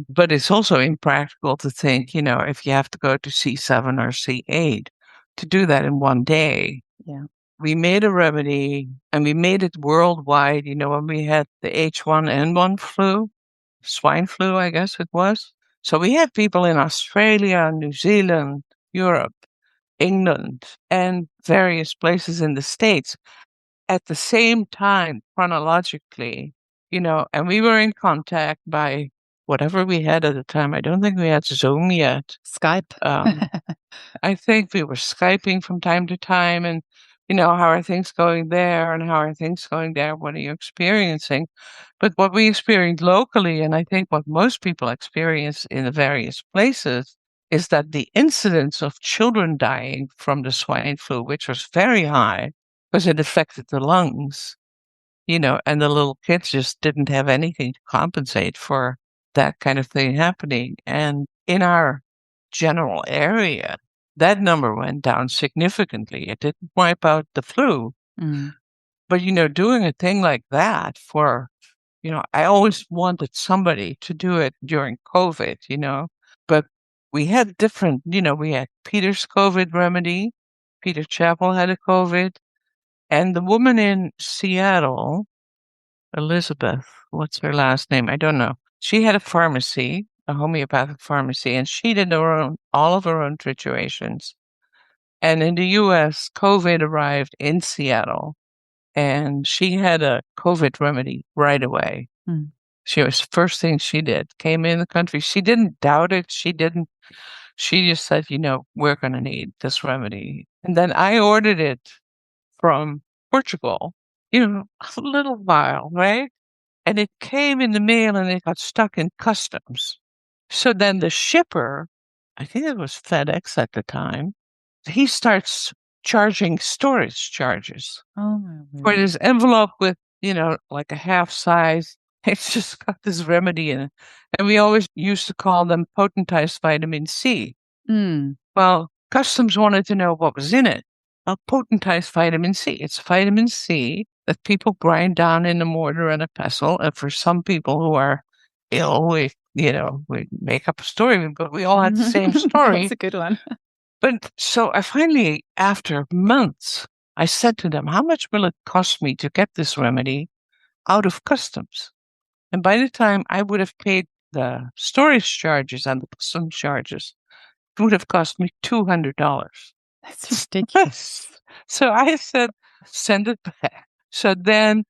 S1: But it's also impractical to think, if you have to go to C7 or C8, to do that in one day.
S2: Yeah.
S1: We made a remedy and we made it worldwide, when we had the H1N1 flu, swine flu, I guess it was. So we had people in Australia, New Zealand, Europe, England, and various places in the States at the same time, chronologically, and we were in contact by whatever we had at the time. I don't think we had Zoom yet.
S2: Skype.
S1: I think we were Skyping from time to time and, how are things going there and how are things going there? What are you experiencing? But what we experienced locally, and I think what most people experience in the various places, is that the incidence of children dying from the swine flu, which was very high because it affected the lungs, and the little kids just didn't have anything to compensate for that kind of thing happening. And in our general area, that number went down significantly. It didn't wipe out the flu. But, doing a thing like that for, I always wanted somebody to do it during COVID, but we had different, we had Peter's COVID remedy. Peter Chappell had a COVID. And the woman in Seattle, Elizabeth, what's her last name? I don't know. She had a pharmacy, a homeopathic pharmacy, and she did all of her own triturations. And in the US, COVID arrived in Seattle, and she had a COVID remedy right away. She was first thing she did, came in the country. She didn't doubt it. She just said, we're going to need this remedy. And then I ordered it from Portugal, a little while, right? And it came in the mail and it got stuck in customs. So then the shipper, I think it was FedEx at the time, he starts charging storage charges for this envelope with, like a half size. It's just got this remedy in it. And we always used to call them potentized vitamin C. Well, customs wanted to know what was in it. Potentized vitamin C. It's vitamin C that people grind down in a mortar and a pestle. And for some people who are ill, we make up a story, but we all had the same story.
S2: That's a good one.
S1: But so I finally, after months, I said to them, how much will it cost me to get this remedy out of customs? And by the time I would have paid the storage charges and the customs charges, it would have cost me $200.
S2: That's ridiculous.
S1: So I said, send it back. So then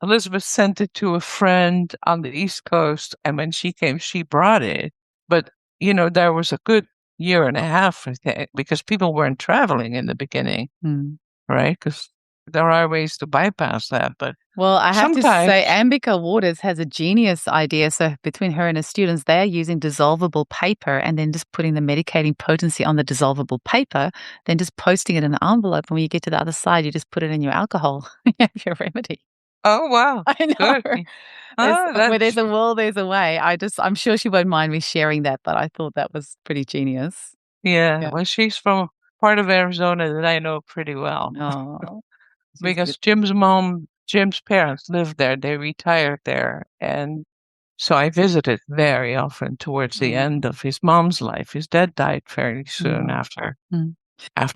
S1: Elizabeth sent it to a friend on the East Coast. And when she came, she brought it. But, there was a good year and a half, I think, because people weren't traveling in the beginning, right? Because there are ways to bypass that. But
S2: well, I have to say, Ambika Waters has a genius idea. So between her and her students, they're using dissolvable paper and then just putting the medicating potency on the dissolvable paper, then just posting it in an envelope. And when you get to the other side, you just put it in your alcohol. You have your remedy.
S1: Oh, wow.
S2: I know.
S1: Good.
S2: Where there's a will, there's a way. I'm sure she won't mind me sharing that, but I thought that was pretty genius.
S1: Yeah. Well, she's from part of Arizona that I know pretty well.
S2: Oh,
S1: because Jim's parents lived there. They retired there. And so I visited very often towards the end of his mom's life. His dad died fairly soon after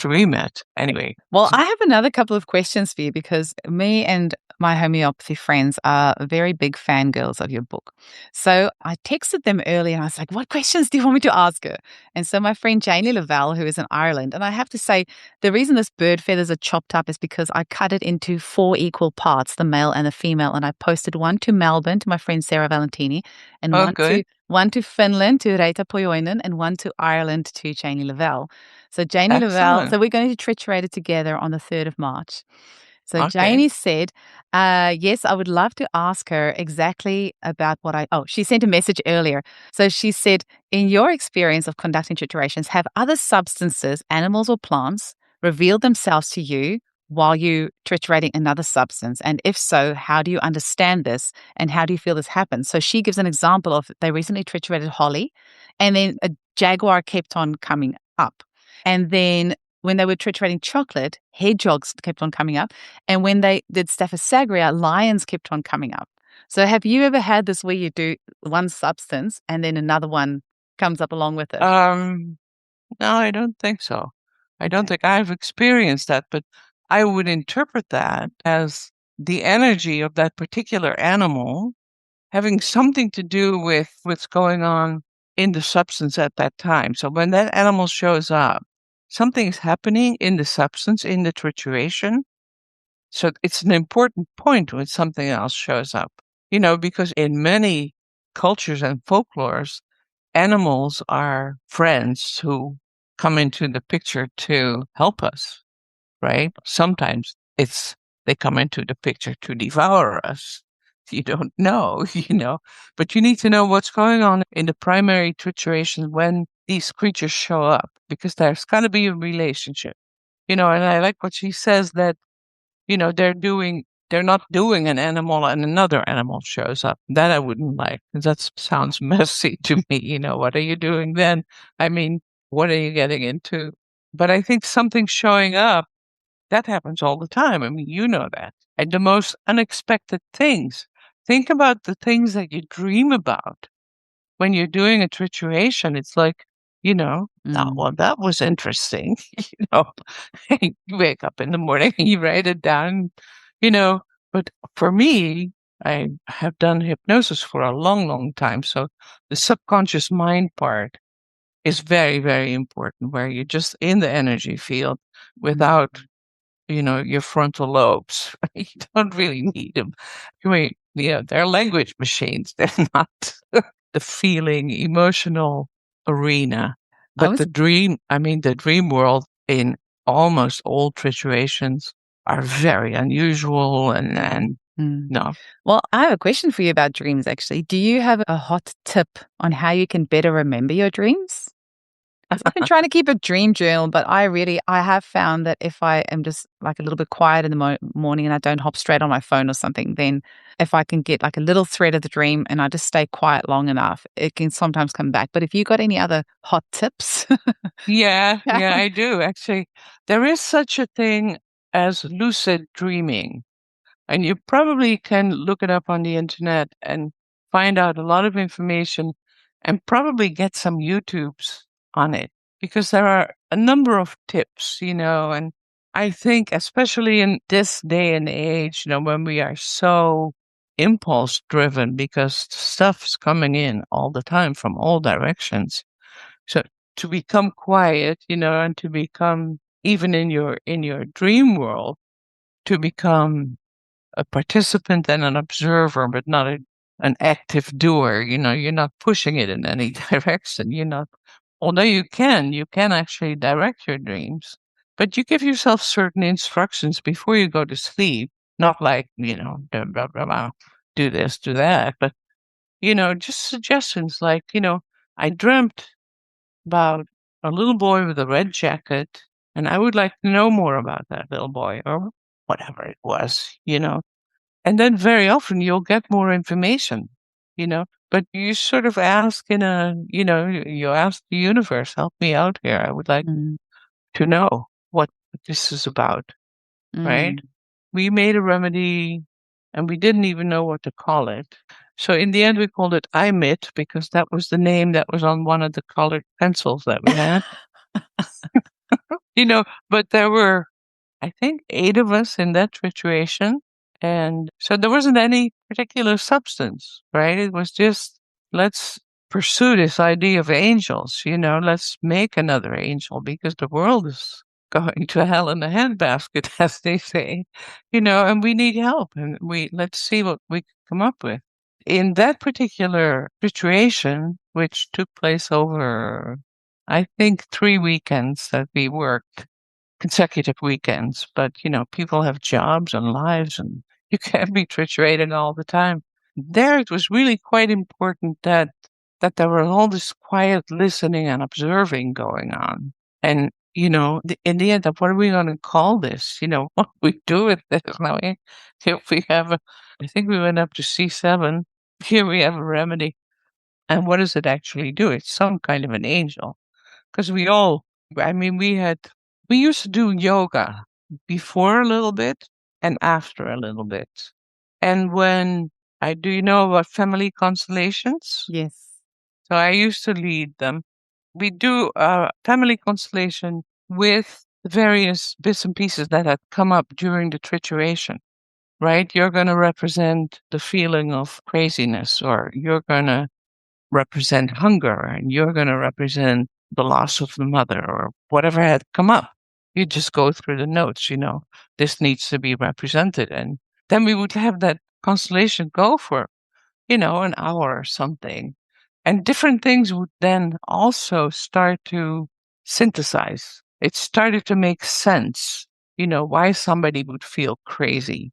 S1: we met. Anyway.
S2: Well, I have another couple of questions for you because me and my homeopathy friends are very big fangirls of your book. So I texted them early and I was like, what questions do you want me to ask her? And so my friend Janie Lavelle, who is in Ireland, and I have to say, the reason this bird feathers are chopped up is because I cut it into 4 equal parts, the male and the female, and I posted one to Melbourne to my friend Sarah Valentini, and one to Finland to Reita Pojoinen, and one to Ireland to Janie Lavelle. So Janie Lavelle, so we're going to triturate it together on the 3rd of March. So Janie said, yes, I would love to ask her exactly about she sent a message earlier. So she said, in your experience of conducting triturations, have other substances, animals or plants, revealed themselves to you while you triturating another substance? And if so, how do you understand this and how do you feel this happens? So she gives an example of they recently triturated holly and then a jaguar kept on coming up. And then when they were triturating chocolate, hedgehogs kept on coming up. And when they did Staphysagria, lions kept on coming up. So have you ever had this where you do one substance and then another one comes up along with it?
S1: No, I don't think so. I don't think I've experienced that, but I would interpret that as the energy of that particular animal having something to do with what's going on in the substance at that time. So when that animal shows up, something's happening in the substance, in the trituration. So it's an important point when something else shows up. because in many cultures and folklores, animals are friends who come into the picture to help us, right? Sometimes they come into the picture to devour us. You don't know, but you need to know what's going on in the primary trituration when these creatures show up, because there's got to be a relationship, and I like what she says that, they're not doing an animal and another animal shows up. That I wouldn't like. That sounds messy to me. What are you doing then? I mean, what are you getting into? But I think something showing up, that happens all the time. I mean, you know that. And the most unexpected things. Think about the things that you dream about when you're doing a trituration. It's like, oh, well, that was interesting. You wake up in the morning and you write it down, but for me, I have done hypnosis for a long, long time. So the subconscious mind part is very, very important, where you're just in the energy field without, your frontal lobes. You don't really need them. They're language machines. They're not the feeling, emotional arena. But the dream world in almost all triturations are very unusual and no.
S2: Well, I have a question for you about dreams, actually. Do you have a hot tip on how you can better remember your dreams? I've been trying to keep a dream journal, but I have found that if I am just like a little bit quiet in the morning and I don't hop straight on my phone or something, then if I can get like a little thread of the dream and I just stay quiet long enough, it can sometimes come back. But if you got any other hot tips?
S1: Yeah, I do. Actually, there is such a thing as lucid dreaming. And you probably can look it up on the internet and find out a lot of information and probably get some YouTubes on it, because there are a number of tips, and I think especially in this day and age, when we are so impulse driven because stuff's coming in all the time from all directions. So to become quiet, and to become, even in your dream world, to become a participant and an observer, but not an active doer. You're not pushing it in any direction. Although you can actually direct your dreams, but you give yourself certain instructions before you go to sleep. Not like, blah, blah, blah, blah, do this, do that, but, just suggestions like, I dreamt about a little boy with a red jacket, and I would like to know more about that little boy, or whatever it was, and then very often you'll get more information, but you sort of ask you ask the universe, help me out here. I would like to know what this is about, right? We made a remedy and we didn't even know what to call it. So in the end, we called it IMIT because that was the name that was on one of the colored pencils that we had. But there were, I think, 8 of us in that trituration. And so there wasn't any particular substance, right? It was just, let's pursue this idea of angels, let's make another angel because the world is going to hell in a handbasket, as they say, and we need help, and let's see what we can come up with. In that particular situation, which took place over, I think, 3 weekends that we worked, consecutive weekends, but people have jobs and lives and you can't be triturated all the time. There it was really quite important that there was all this quiet listening and observing going on. And, in the end, what are we going to call this? What we do with this now? If we have I think we went up to C7. Here we have a remedy. And what does it actually do? It's some kind of an angel. Because we used to do yoga before a little bit and after a little bit. And do you know about family constellations?
S2: Yes.
S1: So I used to lead them. We do a family constellation with various bits and pieces that had come up during the trituration, right? You're going to represent the feeling of craziness, or you're going to represent hunger, and you're going to represent the loss of the mother, or whatever had come up. You just go through the notes, this needs to be represented. And then we would have that constellation go for an hour or something. And different things would then also start to synthesize. It started to make sense, why somebody would feel crazy,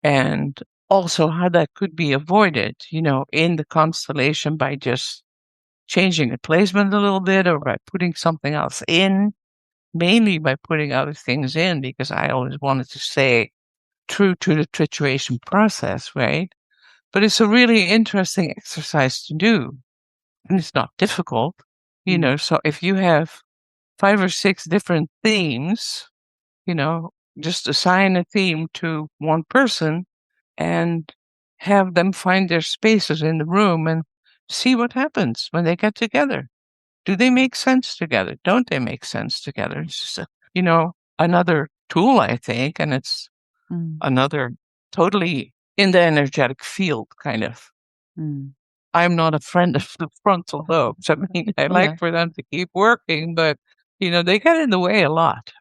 S1: and also how that could be avoided, in the constellation by just changing the placement a little bit or by putting something else in, mainly by putting other things in, because I always wanted to stay true to the trituration process, right? But it's a really interesting exercise to do. And it's not difficult, so if you have 5 or 6 different themes, just assign a theme to one person and have them find their spaces in the room and see what happens when they get together. Do they make sense together? Don't they make sense together? It's just another tool, I think, and it's another totally in the energetic field kind of. I'm not a friend of the frontal lobes. I mean, I like for them to keep working, but they get in the way a lot.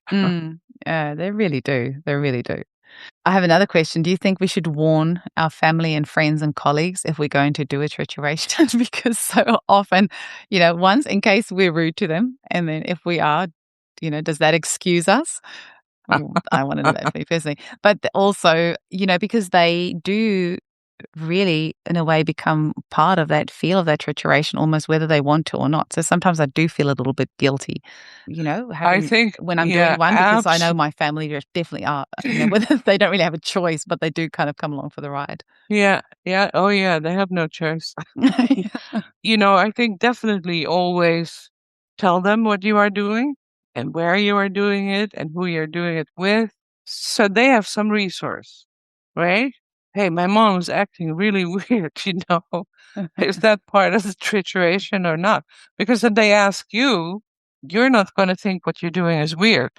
S2: Yeah, they really do. They really do. I have another question. Do you think we should warn our family and friends and colleagues if we're going to do a trituration? Because so often, once in case we're rude to them, and then if we are, does that excuse us? I want to know that for me personally. But also, because they do really, in a way, become part of that feel of that trituration, almost whether they want to or not. So sometimes I do feel a little bit guilty,
S1: I think
S2: when I'm doing one, because I know my family definitely are, whether they don't really have a choice, but they do kind of come along for the ride.
S1: Yeah. Oh, yeah. They have no choice. I think definitely always tell them what you are doing and where you are doing it and who you're doing it with, so they have some resource, right? Hey, my mom's acting really weird, Is that part of the trituration or not? Because if they ask you, you're not going to think what you're doing is weird.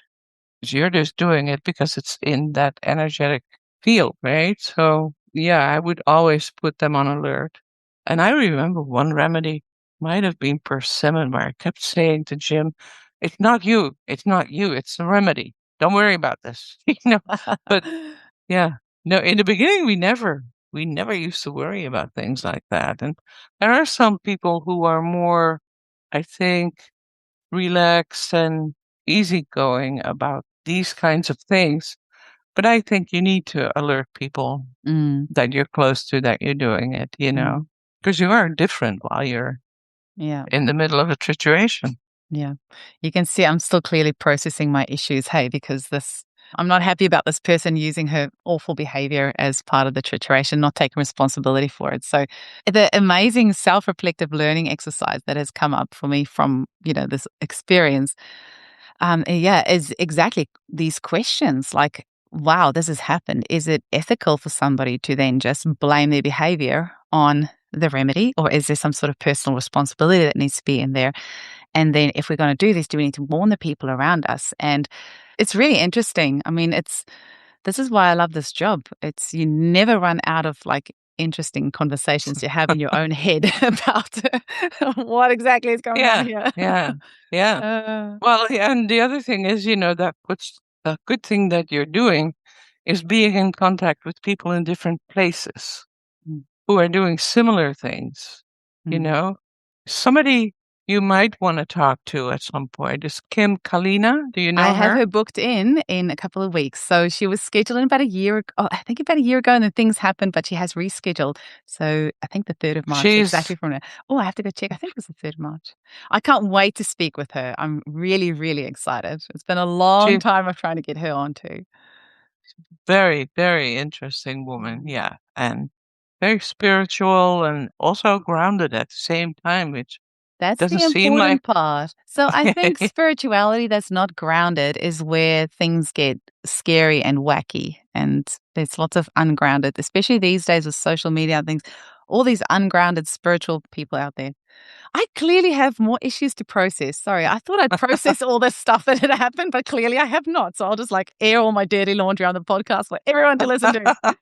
S1: You're just doing it because it's in that energetic field, right? So, yeah, I would always put them on alert. And I remember one remedy might have been persimmon, where I kept saying to Jim, it's not you, it's the remedy. Don't worry about this, But yeah, no, in the beginning, we never used to worry about things like that. And there are some people who are more, I think, relaxed and easygoing about these kinds of things. But I think you need to alert people that you're close to, that you're doing it, because you are different while you're in the middle of a trituration.
S2: Yeah. You can see I'm still clearly processing my issues, because I'm not happy about this person using her awful behavior as part of the trituration, not taking responsibility for it. So the amazing self-reflective learning exercise that has come up for me from, this experience, is exactly these questions like, wow, this has happened. Is it ethical for somebody to then just blame their behavior on the remedy, or is there some sort of personal responsibility that needs to be in there? And then if we're going to do this, do we need to warn the people around us? And it's really interesting. I mean, this is why I love this job. You never run out of interesting conversations you have in your own head about what exactly is going on here.
S1: Yeah. Well, and the other thing is, that puts a good thing that you're doing is being in contact with people in different places who are doing similar things. Somebody you might want to talk to at some point is Kim Kalina. Do you know her?
S2: I have her booked in a couple of weeks. So she was scheduled in about a year ago. I think about a year ago, and then things happened, but she has rescheduled. So I think the 3rd of March, exactly from now. Oh, I have to go check. I think it was the 3rd of March. I can't wait to speak with her. I'm really, really excited. It's been a long time of trying to get her on too.
S1: Very, very interesting woman. Yeah. And very spiritual and also grounded at the same time, which
S2: that's
S1: doesn't
S2: the
S1: seem
S2: important part. So I think spirituality that's not grounded is where things get scary and wacky. And there's lots of ungrounded, especially these days with social media and things, all these ungrounded spiritual people out there. I clearly have more issues to process. Sorry, I thought I'd process all this stuff that had happened, but clearly I have not. So I'll just air all my dirty laundry on the podcast for everyone to listen to.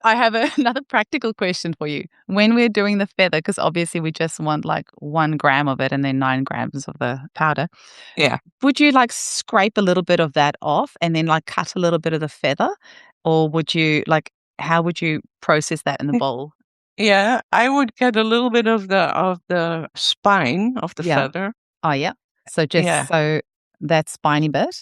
S2: I have another practical question for you. When we're doing the feather, because obviously we just want 1 gram of it and then 9 grams of the powder.
S1: Yeah.
S2: Would you scrape a little bit of that off and then cut a little bit of the feather? Or would you how would you process that in the bowl?
S1: Yeah, I would get a little bit of the spine of the feather.
S2: Oh, yeah. So just so that spiny bit?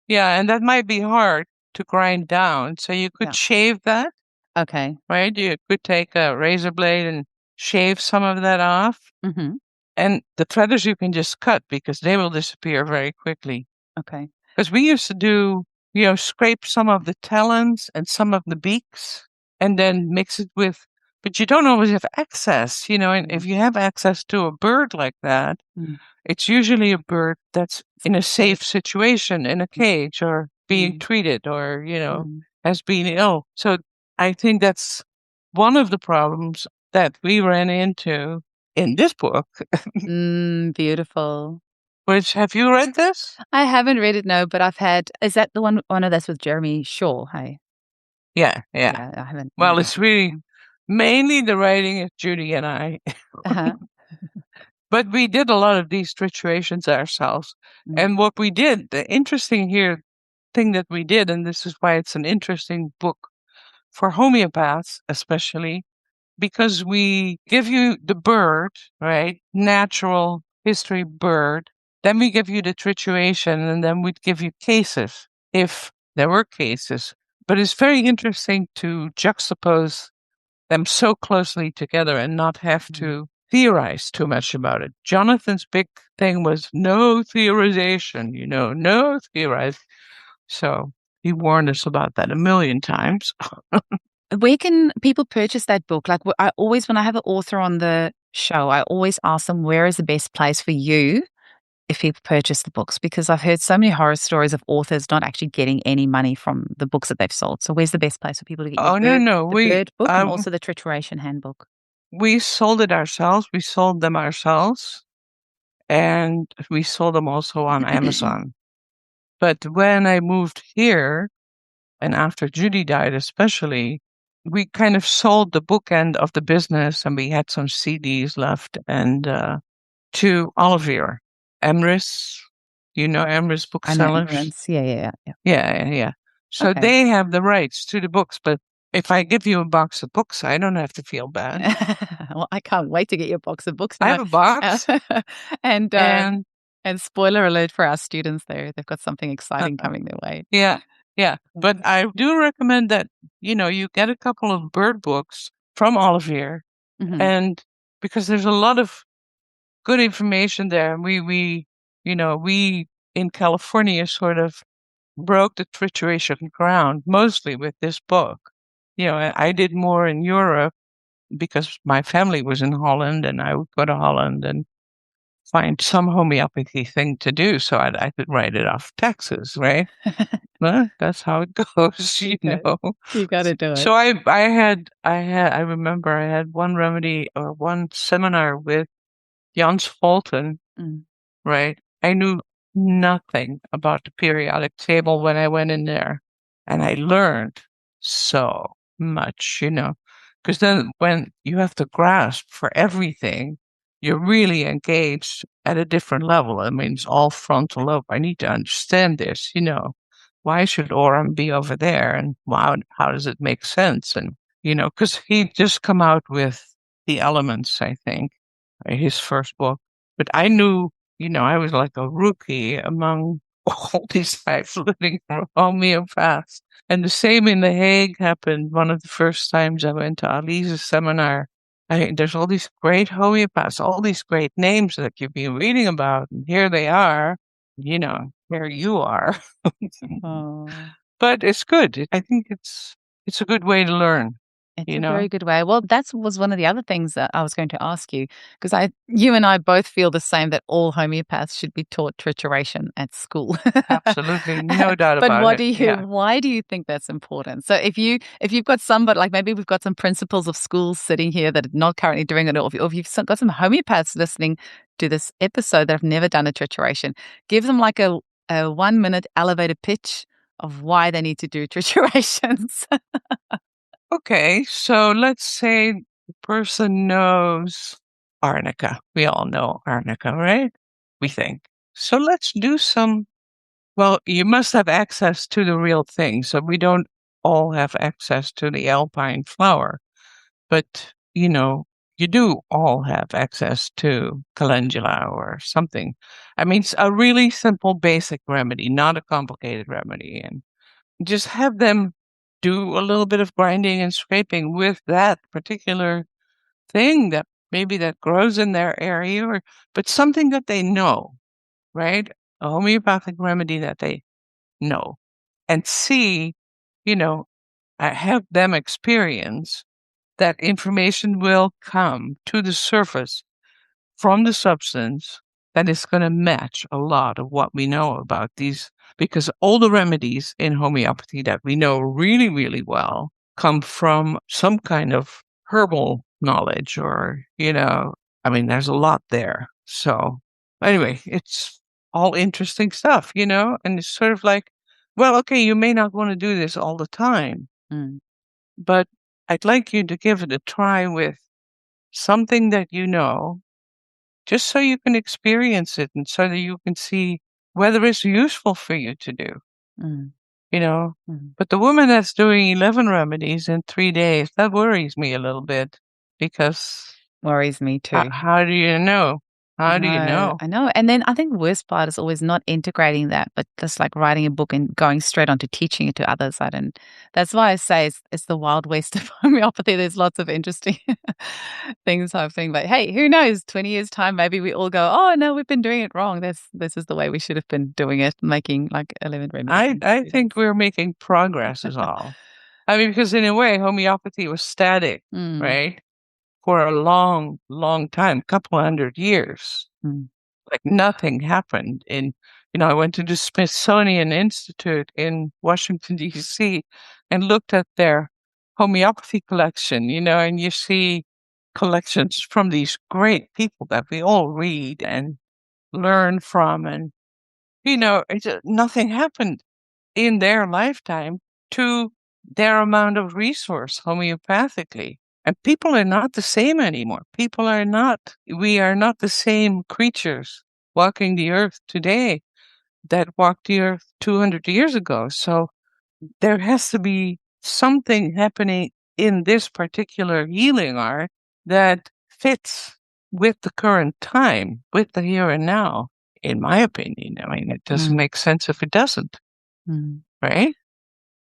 S1: And that might be hard to grind down. So you could shave that.
S2: Okay.
S1: Right? You could take a razor blade and shave some of that off.
S2: Mm-hmm.
S1: And the feathers you can just cut because they will disappear very quickly.
S2: Okay.
S1: Because we used to do, scrape some of the talons and some of the beaks and then mix it with, but you don't always have access, and if you have access to a bird like that, it's usually a bird that's in a safe situation in a cage or being treated or, has been ill. So I think that's one of the problems that we ran into in this book.
S2: Beautiful.
S1: Which, have you read this?
S2: I haven't read it, no, but is that the one of that's with Jeremy Shaw, hey?
S1: Yeah.
S2: Yeah, I haven't.
S1: Well, it's really mainly the writing is Judy and I.
S2: Uh-huh.
S1: But we did a lot of these triturations ourselves. And what we did, the interesting thing that we did, and this is why it's an interesting book for homeopaths, especially, because we give you the bird, right? Natural history bird. Then we give you the trituration, and then we'd give you cases if there were cases. But it's very interesting to juxtapose them so closely together and not have to theorize too much about it. Jonathan's big thing was no theorization, no theorize. So he warned us about that a million times.
S2: Where can people purchase that book? Like, I always, when I have an author on the show, I always ask them, where is the best place for you if people purchase the books? Because I've heard so many horror stories of authors not actually getting any money from the books that they've sold. So where's the best place for people to get the bird book and also the Trituration Handbook?
S1: We sold it ourselves. We sold them ourselves. And we sold them also on Amazon. But when I moved here, and after Judy died especially, we kind of sold the bookend of the business and we had some CDs left and to Olivier. Emrys, Emrys booksellers?
S2: I know Emrys.
S1: Yeah. So they have the rights to the books, but if I give you a box of books, I don't have to feel bad.
S2: Well, I can't wait to get your box of books now.
S1: I have a box.
S2: And spoiler alert for our students there, they've got something exciting coming their way.
S1: Yeah. But I do recommend that, you get a couple of bird books from Olivier. And because there's a lot of good information there. And we in California sort of broke the trituration ground mostly with this book. I did more in Europe because my family was in Holland and I would go to Holland and find some homeopathy thing to do so I could write it off taxes, right? Well, that's how it goes,
S2: You got to do it.
S1: So I remember I had one remedy or one seminar with Jans Fulton, right? I knew nothing about the periodic table when I went in there. And I learned so much, because then when you have to grasp for everything, you're really engaged at a different level. I mean, it's all frontal lobe. I need to understand this, Why should Oram be over there? And how does it make sense? And, because he'd just come out with The Elements, I think, his first book. But I knew, I was like a rookie among all these types living homeopaths. And the same in The Hague happened one of the first times I went to Alise's seminar. There's all these great homeopaths, all these great names that you've been reading about. And here they are, here you are. But it's good. I think it's a good way to learn.
S2: It's a very good way. Well, that was one of the other things that I was going to ask you, because you and I both feel the same, that all homeopaths should be taught trituration at school.
S1: Absolutely, no doubt about it.
S2: But why do you think that's important? So if you've got somebody, like maybe we've got some principals of schools sitting here that are not currently doing it, or if you've got some homeopaths listening to this episode that have never done a trituration, give them like a 1-minute elevator pitch of why they need to do triturations.
S1: Okay, so let's say the person knows arnica. We all know arnica, right? We think. So let's do well, you must have access to the real thing. So we don't all have access to the alpine flower. But, you do all have access to calendula or something. I mean, it's a really simple, basic remedy, not a complicated remedy. And just have them do a little bit of grinding and scraping with that particular thing that maybe that grows in their area, but something that they know, right? A homeopathic remedy that they know, and see, have them experience that information will come to the surface from the substance that is going to match a lot of what we know about these, because all the remedies in homeopathy that we know really, really well come from some kind of herbal knowledge or, there's a lot there. So anyway, it's all interesting stuff, and it's sort of like, well, okay, you may not want to do this all the time, but I'd like you to give it a try with something that you know, just so you can experience it and so that you can see whether it's useful for you to do, But the woman that's doing 11 remedies in 3 days, that worries me a little bit because...
S2: Worries me too.
S1: How do you know? How do you know?
S2: I know. And then I think the worst part is always not integrating that, but just like writing a book and going straight on to teaching it to others. That's why I say it's the wild west of homeopathy. There's lots of interesting things happening. But hey, who knows? 20 years time, maybe we all go, oh no, we've been doing it wrong. This is the way we should have been doing it, making like 11 remedies.
S1: I think we're making progress is all. I mean, because in a way, homeopathy was static, right? For a long, long time, couple 100 years. Like nothing happened. I went to the Smithsonian Institute in Washington, D.C. and looked at their homeopathy collection, and you see collections from these great people that we all read and learn from. And, nothing happened in their lifetime to their amount of resource homeopathically. And people are not the same anymore. We are not the same creatures walking the earth today that walked the earth 200 years ago. So there has to be something happening in this particular healing art that fits with the current time, with the here and now, in my opinion. I mean, it doesn't make sense if it doesn't, right?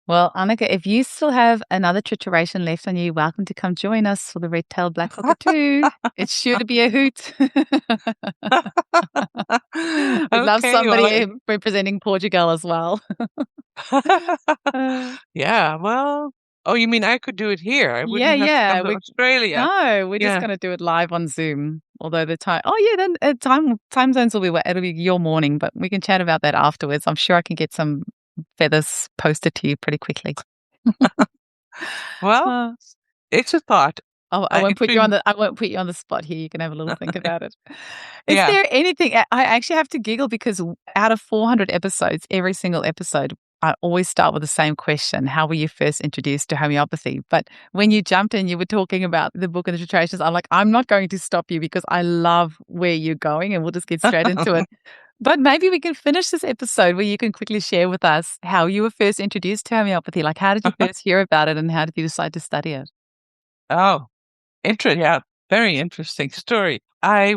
S2: Well, Anneke, if you still have another trituration left on you, welcome to come join us for the red-tailed black cockatoo. It's sure to be a hoot. We'd love somebody representing Portugal as well.
S1: Yeah, well, oh, you mean I could do it here? I wouldn't have to come to Australia.
S2: No, we're just going to do it live on Zoom. Although the time, then time zones it'll be your morning, but we can chat about that afterwards. I'm sure I can get some feathers posted to you pretty quickly.
S1: Well, it's a thought.
S2: Oh, I won't put you on the spot here. You can have a little think about it. Is there anything? I actually have to giggle because out of 400 episodes, every single episode, I always start with the same question: how were you first introduced to homeopathy? But when you jumped in, you were talking about the book and the Trituration. I'm like, I'm not going to stop you because I love where you're going, and we'll just get straight into it. But maybe we can finish this episode where you can quickly share with us how you were first introduced to homeopathy. Like, how did you first hear about it and how did you decide to study it?
S1: Oh, very interesting story. I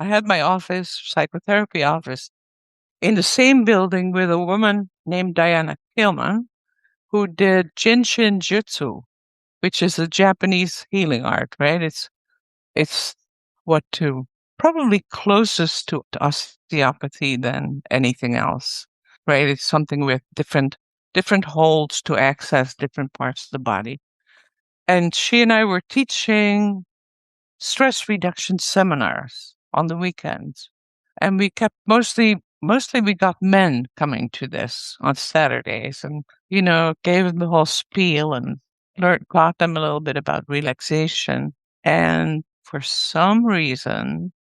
S1: had my office, psychotherapy office, in the same building with a woman named Diana Kilman, who did Jinshin Jutsu, which is a Japanese healing art, right? It's probably closest to osteopathy than anything else, right? It's something with different holds to access different parts of the body. And she and I were teaching stress reduction seminars on the weekends. And we kept mostly we got men coming to this on Saturdays and, gave them the whole spiel and taught them a little bit about relaxation. And for some reason,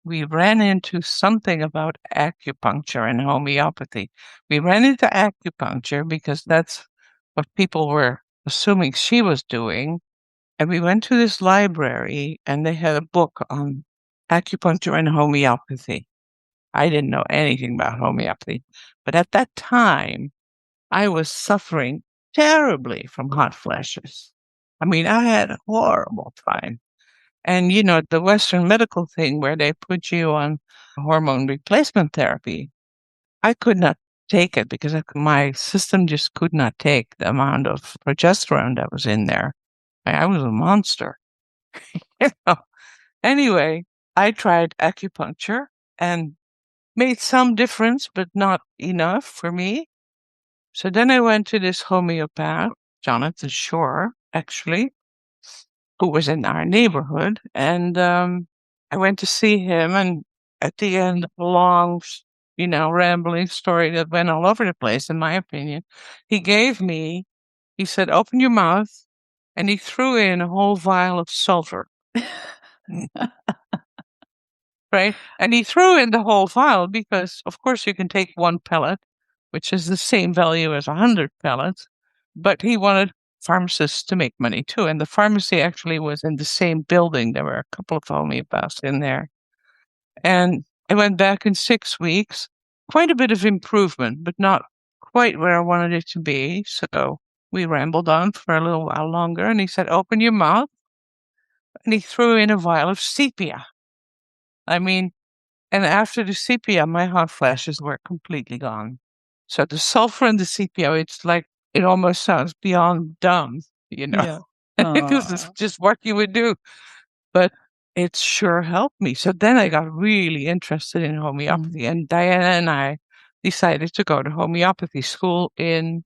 S1: we ran into something about acupuncture and homeopathy. We ran into acupuncture because that's what people were assuming she was doing. And we went to this library and they had a book on acupuncture and homeopathy. I didn't know anything about homeopathy, but at that time, I was suffering terribly from hot flashes. I mean, I had a horrible time. And, the Western medical thing where they put you on hormone replacement therapy, I could not take it because my system just could not take the amount of progesterone that was in there. I was a monster. You know? Anyway, I tried acupuncture and made some difference, but not enough for me. So then I went to this homeopath, Jonathan Shore, actually, who was in our neighborhood. And I went to see him. And at the end, a long, rambling story that went all over the place, in my opinion, he said, open your mouth. And he threw in a whole vial of sulfur. Right? And he threw in the whole vial because, of course, you can take one pellet, which is the same value as 100 pellets, but he wanted pharmacists to make money too. And the pharmacy actually was in the same building. There were a couple of homeopaths in there. And I went back in 6 weeks, quite a bit of improvement, but not quite where I wanted it to be. So we rambled on for a little while longer, and he said, open your mouth. And he threw in a vial of sepia. I mean, and after the sepia, my hot flashes were completely gone. So the sulfur and the sepia, it's like, it almost sounds beyond dumb,
S2: Yeah.
S1: This is just what you would do. But it sure helped me. So then I got really interested in homeopathy. And Diana and I decided to go to homeopathy school in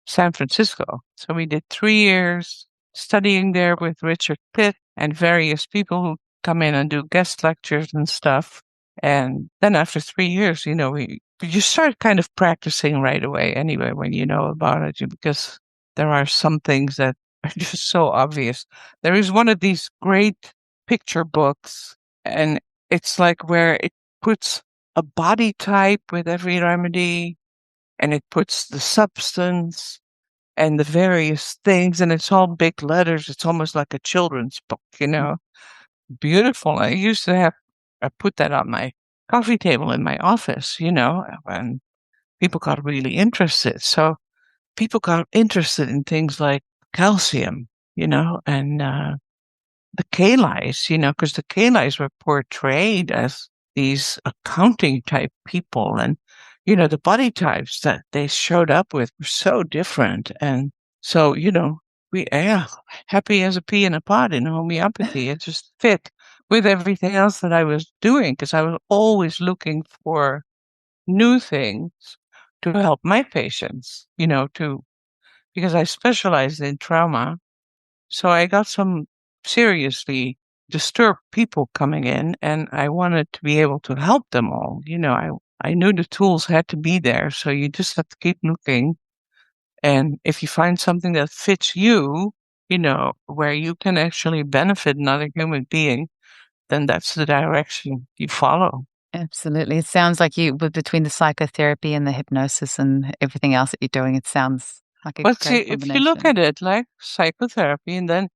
S1: San Francisco. So we did 3 years studying there with Richard Pitt and various people who come in and do guest lectures and stuff. And then after 3 years, you start kind of practicing right away anyway when you know about it, because there are some things that are just so obvious. There is one of these great picture books, and it's like where it puts a body type with every remedy, and it puts the substance and the various things, and it's all big letters. It's almost like a children's book, Beautiful. I put that on my coffee table in my office, when people got really interested. So people got interested in things like calcium, and the Kali's, because the Kali's were portrayed as these accounting type people, and the body types that they showed up with were so different. And so, happy as a pea in a pod in homeopathy. It just fit with everything else that I was doing, because I was always looking for new things to help my patients, because I specialized in trauma. So I got some seriously disturbed people coming in, and I wanted to be able to help them all. I knew the tools had to be there, so you just have to keep looking. And if you find something that fits you, where you can actually benefit another human being, then that's the direction you follow.
S2: Absolutely. It sounds like between the psychotherapy and the hypnosis and everything else that you're doing, it sounds like a great combination.
S1: If you look at it like psychotherapy, and then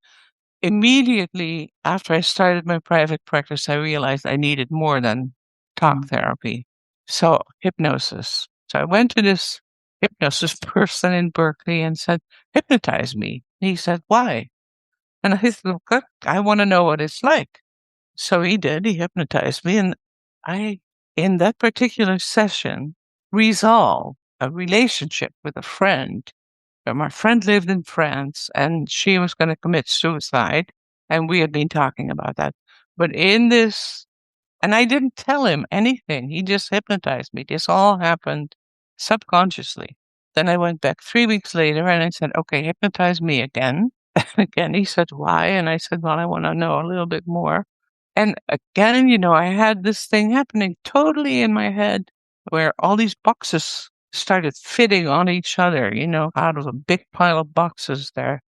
S1: immediately after I started my private practice, I realized I needed more than talk therapy. So hypnosis. So I went to this hypnosis person in Berkeley and said, hypnotize me. And he said, why? And I said, look, I want to know what it's like. So he did. He hypnotized me. And I, in that particular session, resolved a relationship with a friend. My friend lived in France, and she was going to commit suicide. And we had been talking about that. But in this, and I didn't tell him anything. He just hypnotized me. This all happened subconsciously. Then I went back 3 weeks later and I said, okay, hypnotize me again. And again, he said, why? And I said, well, I want to know a little bit more. And again, I had this thing happening totally in my head where all these boxes started fitting on each other, out of a big pile of boxes there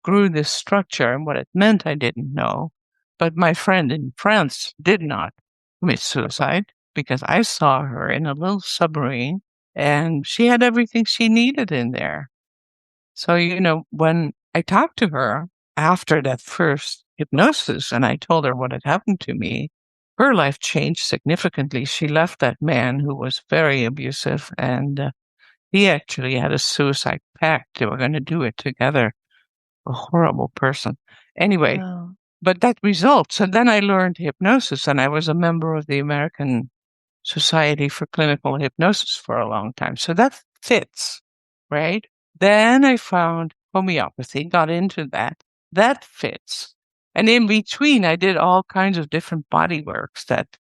S1: grew this structure. And what it meant, I didn't know. But my friend in France did not commit suicide because I saw her in a little submarine and she had everything she needed in there. So, when I talked to her after that first hypnosis and I told her what had happened to me, her life changed significantly. She left that man who was very abusive, and he actually had a suicide pact. They were going to do it together. a horrible person. Anyway, but that results. And then I learned hypnosis, and I was a member of the American Society for Clinical Hypnosis for a long time. So that fits, right? Then I found homeopathy, got into that. That fits. And in between, I did all kinds of different body works that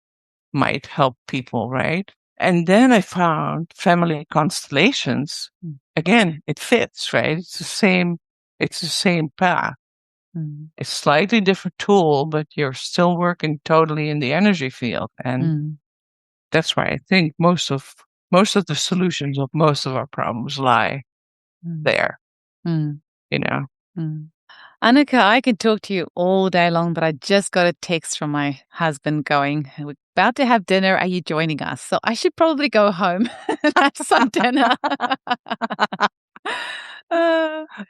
S1: might help people, right? And then I found family constellations. Again, it fits, right? It's the same path. It's a slightly different tool, but you're still working totally in the energy field. And that's why I think most of the solutions of most of our problems lie there. You know.
S2: Anneke, I could talk to you all day long, but I just got a text from my husband going, "We're about to have dinner. Are you joining us?" So I should probably go home and have some dinner.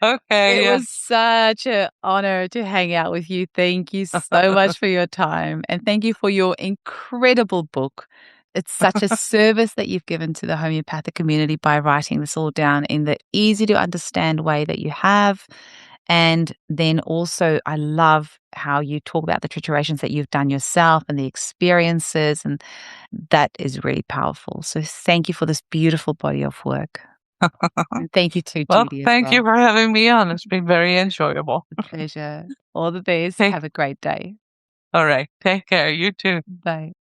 S1: Okay.
S2: It was such an honor to hang out with you. Thank you so much for your time. And thank you for your incredible book. It's such a service that you've given to the homeopathic community by writing this all down in the easy to understand way that you have. And then also, I love how you talk about the triturations that you've done yourself and the experiences, and that is really powerful. So thank you for this beautiful body of work. And thank you to
S1: Well,
S2: Judy as
S1: thank you for having me on. It's been very enjoyable.
S2: A pleasure. All the best. Have a great day.
S1: All right. Take care. You too.
S2: Bye.